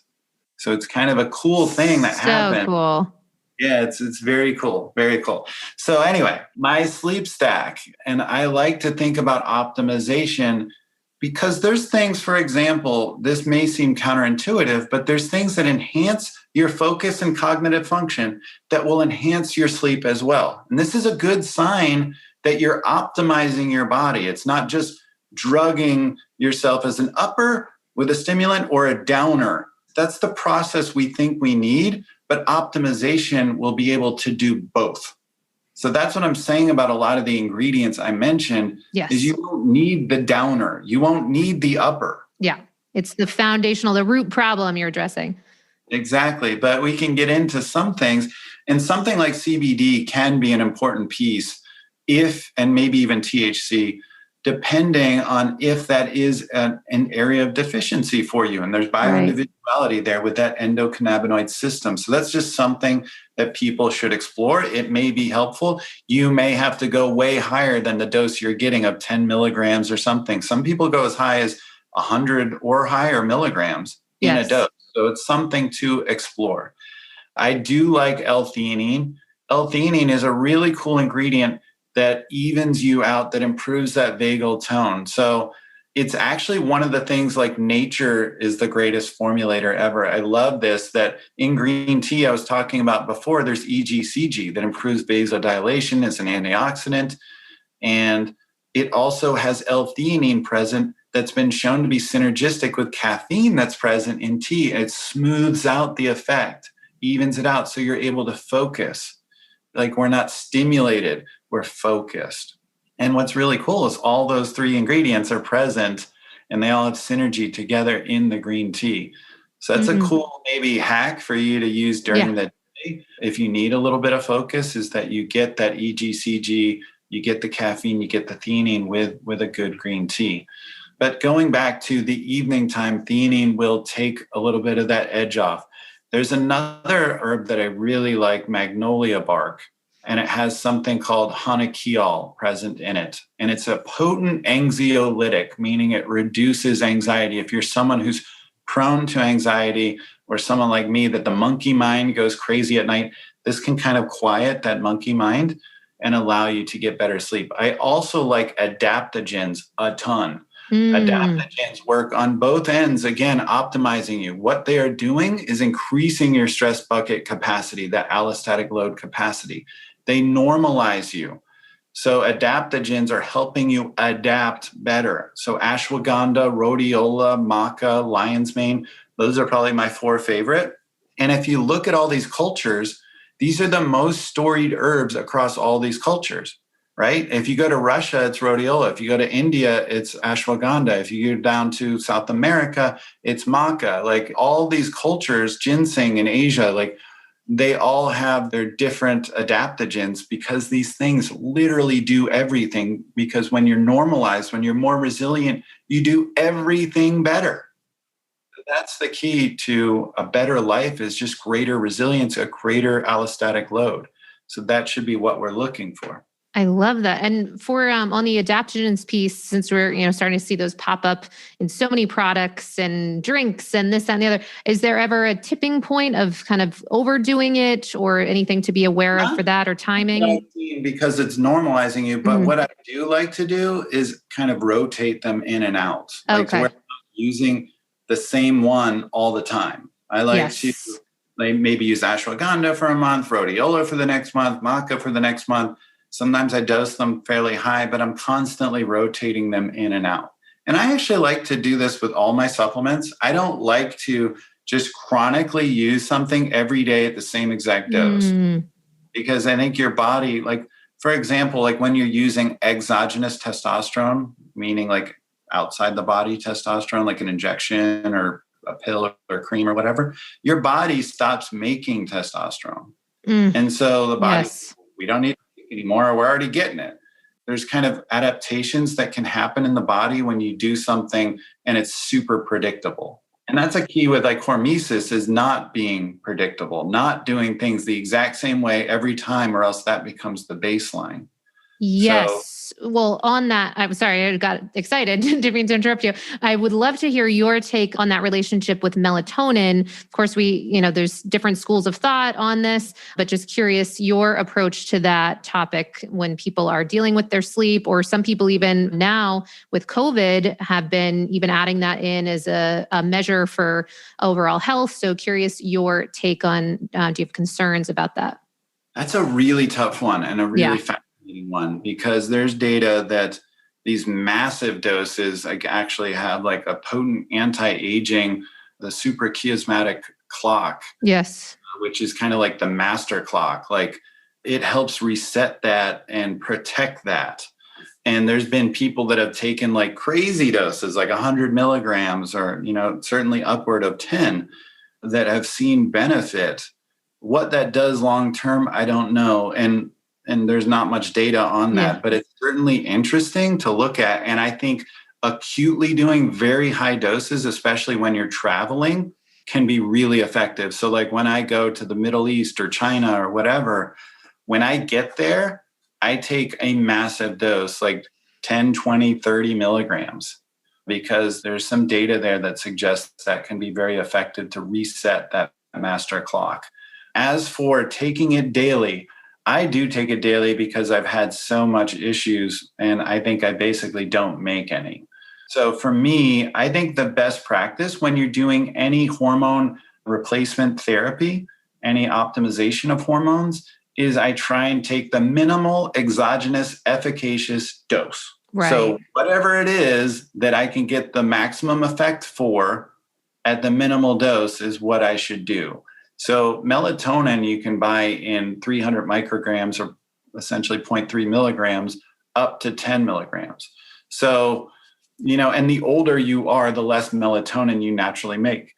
So it's kind of a cool thing that happened. So cool. Yeah, it's very cool. Very cool. So anyway, my sleep stack, and I like to think about optimization because there's things, for example, this may seem counterintuitive, but there's things that enhance your focus and cognitive function that will enhance your sleep as well. And this is a good sign that you're optimizing your body. It's not just drugging yourself as an upper with a stimulant or a downer. That's the process we think we need. But optimization will be able to do both. So that's what I'm saying about a lot of the ingredients I mentioned. Yes. Is you won't need the downer. You won't need the upper. Yeah. It's the foundational, the root problem you're addressing. Exactly. But we can get into some things, and something like CBD can be an important piece if, and maybe even THC, depending on if that is an area of deficiency for you. And there's bioindividuality there with that endocannabinoid system. So that's just something that people should explore. It may be helpful. You may have to go way higher than the dose you're getting of 10 milligrams or something. Some people go as high as 100 or higher milligrams in a dose. So it's something to explore. I do like L-theanine. L-theanine is a really cool ingredient that evens you out, that improves that vagal tone. So it's actually one of the things, like, nature is the greatest formulator ever. I love this, that in green tea I was talking about before, there's EGCG that improves vasodilation. It's an antioxidant. And it also has L-theanine present that's been shown to be synergistic with caffeine that's present in tea. It smooths out the effect, evens it out, so you're able to focus. Like, we're not stimulated, we're focused. And what's really cool is all those three ingredients are present and they all have synergy together in the green tea. So that's a cool maybe hack for you to use during the day. If you need a little bit of focus, is that you get that EGCG, you get the caffeine, you get the theanine with a good green tea. But going back to the evening time, theanine will take a little bit of that edge off. There's another herb that I really like, magnolia bark, and it has something called hanakiol present in it. And it's a potent anxiolytic, meaning it reduces anxiety. If you're someone who's prone to anxiety, or someone like me that the monkey mind goes crazy at night, this can kind of quiet that monkey mind and allow you to get better sleep. I also like adaptogens a ton. Adaptogens work on both ends, again, optimizing you. What they are doing is increasing your stress bucket capacity, that allostatic load capacity. They normalize you. So adaptogens are helping you adapt better. So ashwagandha, rhodiola, maca, lion's mane, those are probably my 4 favorite. And if you look at all these cultures, these are the most storied herbs across all these cultures. Right? If you go to Russia, it's rhodiola. If you go to India, it's ashwagandha. If you go down to South America, it's maca. Like, all these cultures, ginseng in Asia, like, they all have their different adaptogens, because these things literally do everything. Because when you're normalized, when you're more resilient, you do everything better. That's the key to a better life, is just greater resilience, a greater allostatic load. So that should be what we're looking for. I love that. And for on the adaptogens piece, since we're starting to see those pop up in so many products and drinks and this, that, and the other, is there ever a tipping point of kind of overdoing it, or anything to be aware of for that, or timing? Because it's normalizing you. But what I do like to do is kind of rotate them in and out. Like, to where I'm not using the same one all the time. I like to maybe use ashwagandha for a month, rhodiola for the next month, maca for the next month. Sometimes I dose them fairly high, but I'm constantly rotating them in and out. And I actually like to do this with all my supplements. I don't like to just chronically use something every day at the same exact dose, because I think your body, like, for example, like when you're using exogenous testosterone, meaning like outside the body testosterone, like an injection or a pill or cream or whatever, your body stops making testosterone. And so the body, we don't need anymore, we're already getting it. There's kind of adaptations that can happen in the body when you do something and it's super predictable. And that's a key with like hormesis, is not being predictable, not doing things the exact same way every time, or else that becomes the baseline. Yes. Well, on that, I'm sorry, I got excited. Didn't mean to interrupt you. I would love to hear your take on that relationship with melatonin. Of course, there's different schools of thought on this, but just curious your approach to that topic when people are dealing with their sleep, or some people even now with COVID have been even adding that in as a measure for overall health. So curious your take on, do you have concerns about that? That's a really tough one, and a really fascinating one, because there's data that these massive doses like actually have like a potent anti-aging, the suprachiasmatic clock. Yes. Which is kind of like the master clock. Like, it helps reset that and protect that. And there's been people that have taken like crazy doses, like 100 milligrams, or, certainly upward of 10. that have seen benefit. What that does long term, I don't know. And there's not much data on that, but it's certainly interesting to look at. And I think acutely doing very high doses, especially when you're traveling, can be really effective. So like when I go to the Middle East or China or whatever, when I get there, I take a massive dose, like 10, 20, 30 milligrams, because there's some data there that suggests that can be very effective to reset that master clock. As for taking it daily, I do take it daily because I've had so much issues and I think I basically don't make any. So for me, I think the best practice when you're doing any hormone replacement therapy, any optimization of hormones, is I try and take the minimal exogenous efficacious dose. Right. So whatever it is that I can get the maximum effect for at the minimal dose is what I should do. So melatonin you can buy in 300 micrograms or essentially 0.3 milligrams up to 10 milligrams. So, and the older you are, the less melatonin you naturally make.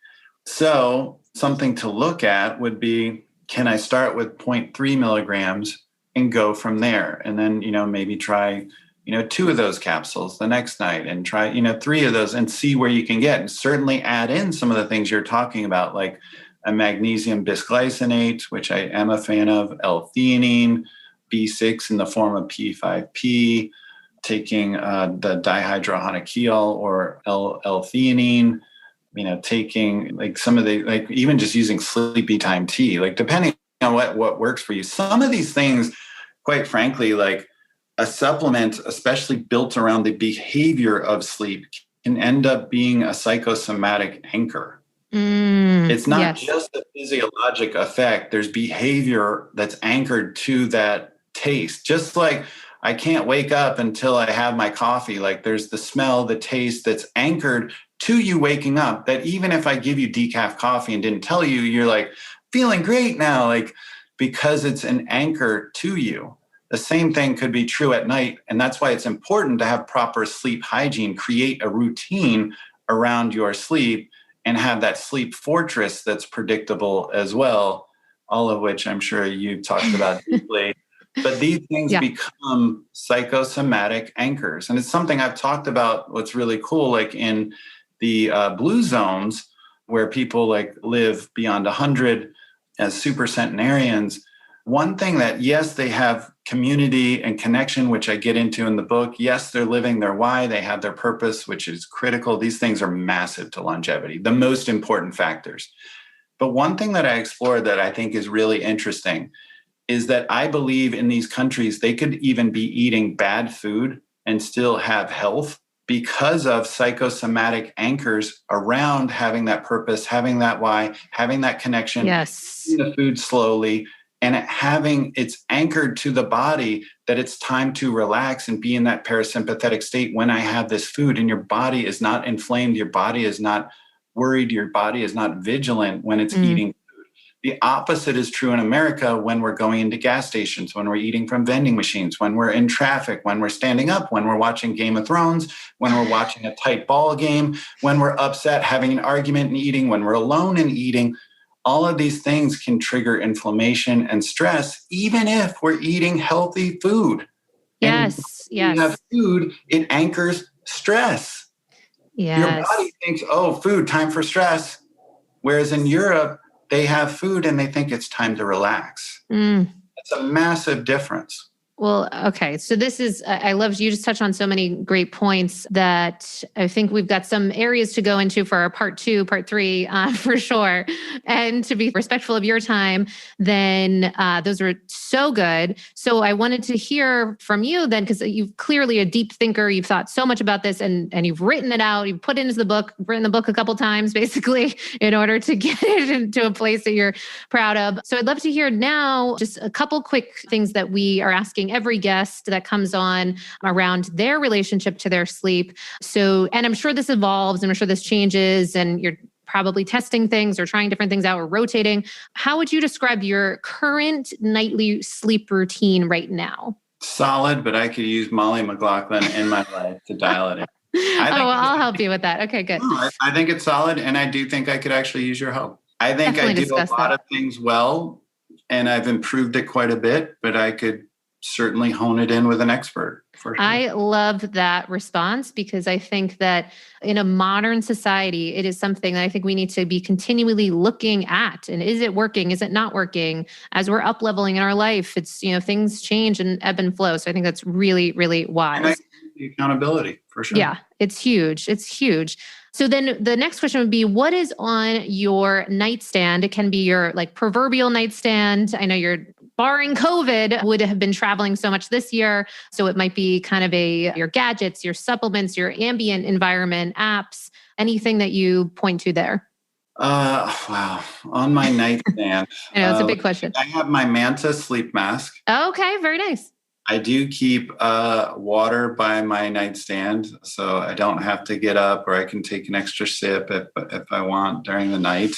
So something to look at would be, can I start with 0.3 milligrams and go from there? And then, maybe try, 2 of those capsules the next night and try, 3 of those and see where you can get. And certainly add in some of the things you're talking about, like a magnesium bisglycinate, which I am a fan of, L-theanine, B6 in the form of P5P, taking the dihydrohanachiol or L-theanine, taking like some of the, like even just using sleepy time tea, like depending on what works for you. Some of these things, quite frankly, like a supplement, especially built around the behavior of sleep, can end up being a psychosomatic anchor. It's not just a physiologic effect. There's behavior that's anchored to that taste. Just like I can't wake up until I have my coffee. Like there's the smell, the taste that's anchored to you waking up, that even if I give you decaf coffee and didn't tell you, you're like feeling great now, like because it's an anchor to you. The same thing could be true at night. And that's why it's important to have proper sleep hygiene, create a routine around your sleep and have that sleep fortress that's predictable as well, all of which I'm sure you've talked about deeply. But these things become psychosomatic anchors. And it's something I've talked about. What's really cool, like in the blue zones where people like live beyond 100 as super centenarians, one thing that, yes, they have community and connection, which I get into in the book. Yes, they're living their why, they have their purpose, which is critical. These things are massive to longevity, the most important factors. But one thing that I explored that I think is really interesting is that I believe in these countries, they could even be eating bad food and still have health because of psychosomatic anchors around having that purpose, having that why, having that connection, eating the food slowly, and it's anchored to the body that it's time to relax and be in that parasympathetic state when I have this food, and your body is not inflamed, your body is not worried, your body is not vigilant when it's eating. The opposite is true in America when we're going into gas stations, when we're eating from vending machines, when we're in traffic, when we're standing up, when we're watching Game of Thrones, when we're watching a tight ball game, when we're upset, having an argument and eating, when we're alone and eating. All of these things can trigger inflammation and stress, even if we're eating healthy food. Yes. When you have food, it anchors stress. Your body thinks, oh, food, time for stress. Whereas in Europe, they have food and they think it's time to relax. It's a massive difference. Well, okay. So this is, I love you just touched on so many great points that I think we've got some areas to go into for our part 2, part 3, for sure. And to be respectful of your time, then those were so good. So I wanted to hear from you then, because you're clearly a deep thinker. You've thought so much about this and you've written it out. You've put it into the book, written the book a couple times, basically, in order to get it into a place that you're proud of. So I'd love to hear now just a couple quick things that we are asking every guest that comes on around their relationship to their sleep. So, and I'm sure this evolves and I'm sure this changes and you're probably testing things or trying different things out or rotating. How would you describe your current nightly sleep routine right now? Solid, but I could use Molly McLaughlin in my life to dial it in. I'll help you with that. Okay, good. I think it's solid and I do think I could actually use your help. I think I Definitely do a discuss lot that. of things well, and I've improved it quite a bit, but I could certainly hone it in with an expert for sure. I love that response because I think that in a modern society, it is something that I think we need to be continually looking at. And is it working? Is it not working? As we're up leveling in our life, it's, things change and ebb and flow. So I think that's really, really And wise. the accountability for sure. Yeah, it's huge. It's huge. So then the next question would be, what is on your nightstand? It can be your proverbial nightstand. I know you're barring COVID would have been traveling so much this year. So it might be kind of your gadgets, your supplements, your ambient environment, apps, anything that you point to there. Wow. On my nightstand. I know it's a big question. I have my Manta sleep mask. Okay, very nice. I do keep water by my nightstand, so I don't have to get up, or I can take an extra sip if I want during the night.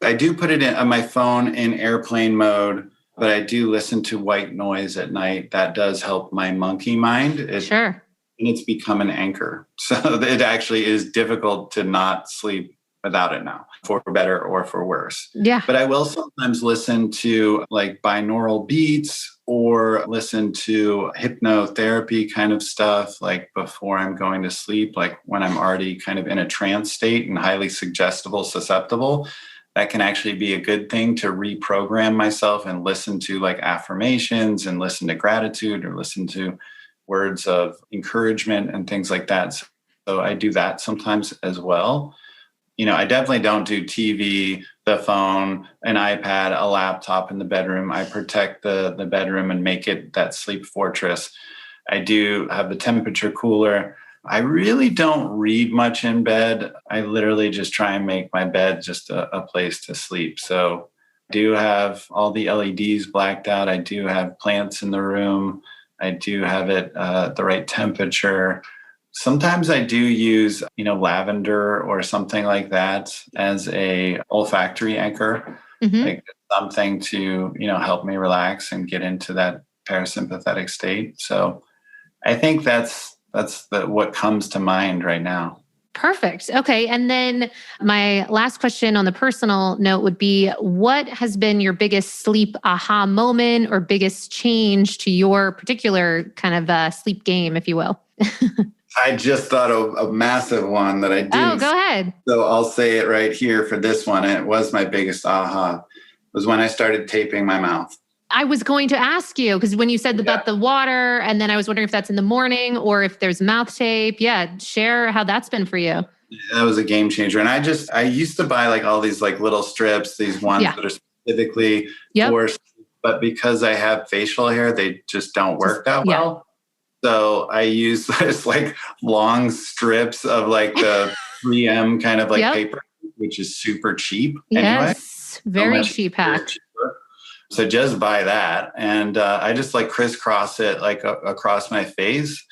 I do put it on my phone in airplane mode, but I do listen to white noise at night. That does help my monkey mind. Sure. And it's become an anchor. So it actually is difficult to not sleep without it now, for better or for worse. Yeah. But I will sometimes listen to binaural beats or listen to hypnotherapy kind of stuff, before I'm going to sleep, when I'm already kind of in a trance state and highly suggestible, susceptible. That can actually be a good thing to reprogram myself and listen to affirmations and listen to gratitude or listen to words of encouragement and things like that. So I do that sometimes as well. I definitely don't do TV, the phone, an iPad, a laptop in the bedroom. I protect the bedroom and make it that sleep fortress. I do have the temperature cooler. I really don't read much in bed. I literally just try and make my bed just a place to sleep. So I do have all the LEDs blacked out. I do have plants in the room. I do have it the right temperature. Sometimes I do use, lavender or something like that as a olfactory anchor, something to, help me relax and get into that parasympathetic state. So I think that's what comes to mind right now. Perfect. Okay. And then my last question on the personal note would be, what has been your biggest sleep aha moment or biggest change to your particular kind of sleep game, if you will? I just thought of a massive one that I didn't. Oh, go ahead. So I'll say it right here for this one. And it was my biggest aha, was when I started taping my mouth. I was going to ask you, because when you said about the water, and then I was wondering if that's in the morning or if there's mouth tape. Yeah. Share how that's been for you. That was a game changer. And I used to buy all these little strips, these ones that are specifically for, but because I have facial hair, they just don't work that well. So I use this long strips of the 3M kind of paper, which is super cheap anyway. Yes, very cheap hack. So just buy that. And I just crisscross it across my face.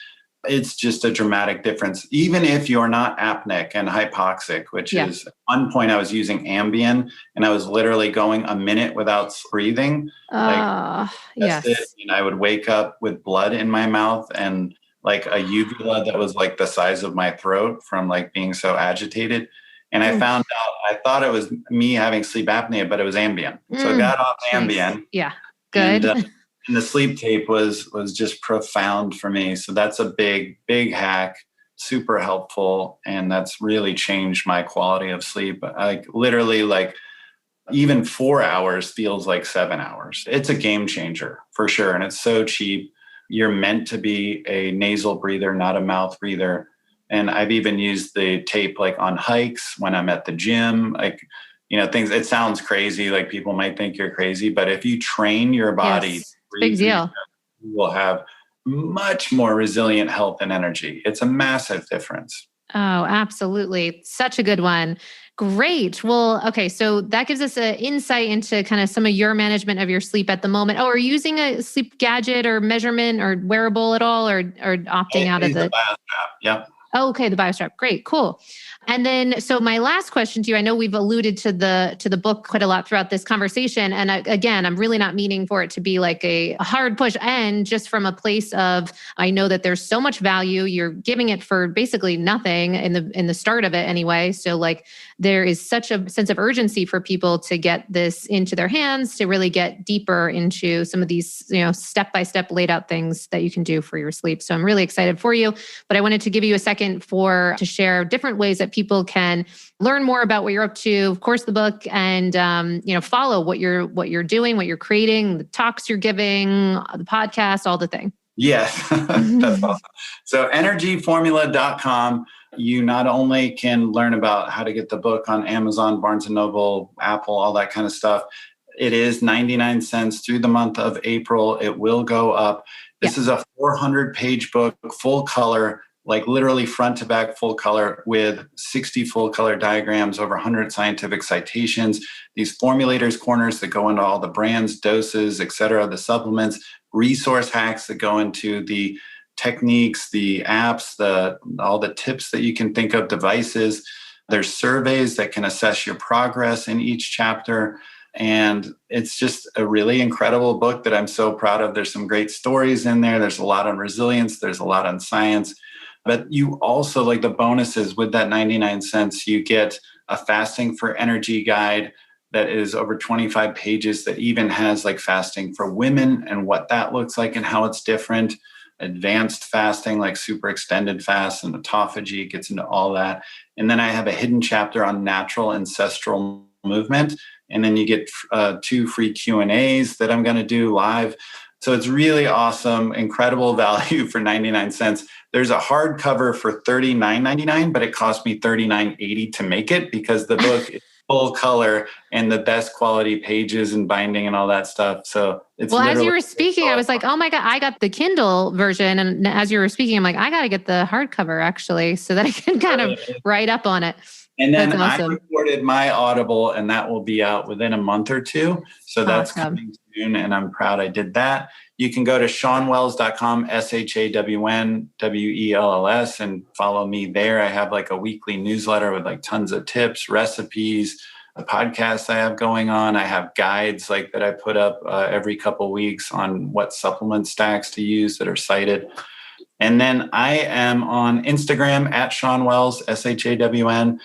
It's just a dramatic difference. Even if you're not apneic and hypoxic, which is at one point I was using Ambien and I was literally going a minute without breathing. Yes. And I would wake up with blood in my mouth and a uvula that was the size of my throat from being so agitated. And I found out, I thought it was me having sleep apnea, but it was Ambien. So I got off Ambien. Yeah. Good. And the sleep tape was just profound for me. So that's a big, big hack, super helpful. And that's really changed my quality of sleep. Literally even 4 hours feels like 7 hours. It's a game changer for sure. And it's so cheap. You're meant to be a nasal breather, not a mouth breather. And I've even used the tape on hikes when I'm at the gym, things, it sounds crazy. People might think you're crazy, but if you train your body, big deal. You will have much more resilient health and energy. It's a massive difference. Oh, absolutely. Such a good one. Great. Well, okay. So that gives us an insight into kind of some of your management of your sleep at the moment. Oh, are you using a sleep gadget or measurement or wearable at all, or opting out of the BioStrap? Yep. Oh, okay. The BioStrap. Great. Cool. And then, so my last question to you, I know we've alluded to the book quite a lot throughout this conversation. And again, I'm really not meaning for it to be like a hard push, and just from a place of, I know that there's so much value. You're giving it for basically nothing in the start of it anyway. So like there is such a sense of urgency for people to get this into their hands, to really get deeper into some of these, step-by-step laid out things that you can do for your sleep. So I'm really excited for you, but I wanted to give you a second to share different ways that people can learn more about what you're up to. Of course, the book, and follow what you're doing, what you're creating, the talks you're giving, the podcast, all the thing. Yes, that's awesome. So energyformula.com. You not only can learn about how to get the book on Amazon, Barnes & Noble, Apple, all that kind of stuff. It is 99 cents through the month of April. It will go up. This is a 400-page book, full color, like literally front to back full color, with 60 full color diagrams, over 100 scientific citations, these formulators corners that go into all the brands, doses, et cetera, the supplements, resource hacks that go into the techniques, the apps, all the tips that you can think of, devices. There's surveys that can assess your progress in each chapter. And it's just a really incredible book that I'm so proud of. There's some great stories in there. There's a lot on resilience. There's a lot on science. But you also, like the bonuses with that 99 cents, you get a fasting for energy guide that is over 25 pages that even has like fasting for women and what that looks like and how it's different. Advanced fasting, like super extended fast and autophagy, gets into all that. And then I have a hidden chapter on natural ancestral movement. And then you get 2 free Q&As that I'm going to do live. So it's really awesome, incredible value for 99 cents. There's a hardcover for $39.99, but it cost me $39.80 to make it because the book is full color and the best quality pages and binding and all that stuff. So it's as you were speaking, I was like, oh my God, I got the Kindle version. And as you were speaking, I'm like, I got to get the hardcover actually, so that I can kind of write up on it. And then I recorded my Audible, and that will be out within a month or two. So that's coming soon, and I'm proud I did that. You can go to shawnwells.com, ShawnWells, and follow me there. I have like a weekly newsletter with like tons of tips, recipes, the podcast I have going on. I have guides like that I put up every couple of weeks on what supplement stacks to use that are cited. And then I am on Instagram at Shawn Wells, ShaWN.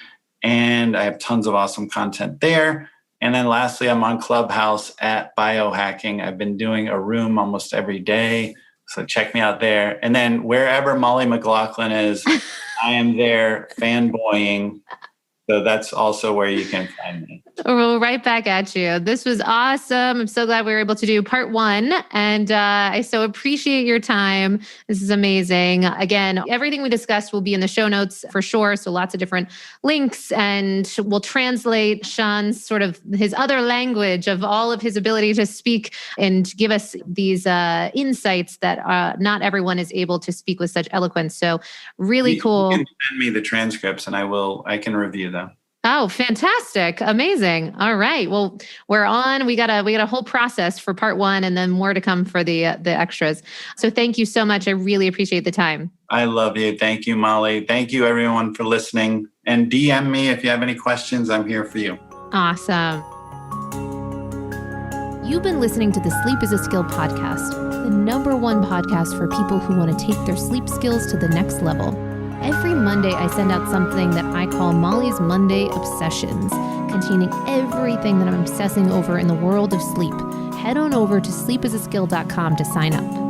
And I have tons of awesome content there. And then lastly, I'm on Clubhouse at Biohacking. I've been doing a room almost every day. So check me out there. And then wherever Molly McLaughlin is, I am there fanboying. So that's also where you can find me. Well, right back at you. This was awesome. I'm so glad we were able to do part 1. And I so appreciate your time. This is amazing. Again, everything we discussed will be in the show notes for sure. So lots of different links, and we'll translate Shawn's sort of his other language of all of his ability to speak and give us these insights that not everyone is able to speak with such eloquence. So really cool. You can send me the transcripts and I can review them. Oh, fantastic. Amazing. All right. Well, we're on. We got a whole process for part 1 and then more to come for the extras. So thank you so much. I really appreciate the time. I love you. Thank you, Molly. Thank you everyone for listening, and DM me if you have any questions. I'm here for you. Awesome. You've been listening to the Sleep is a Skill podcast, the #1 podcast for people who want to take their sleep skills to the next level. Every Monday, I send out something that I call Molly's Monday Obsessions, containing everything that I'm obsessing over in the world of sleep. Head on over to sleepisaskill.com to sign up.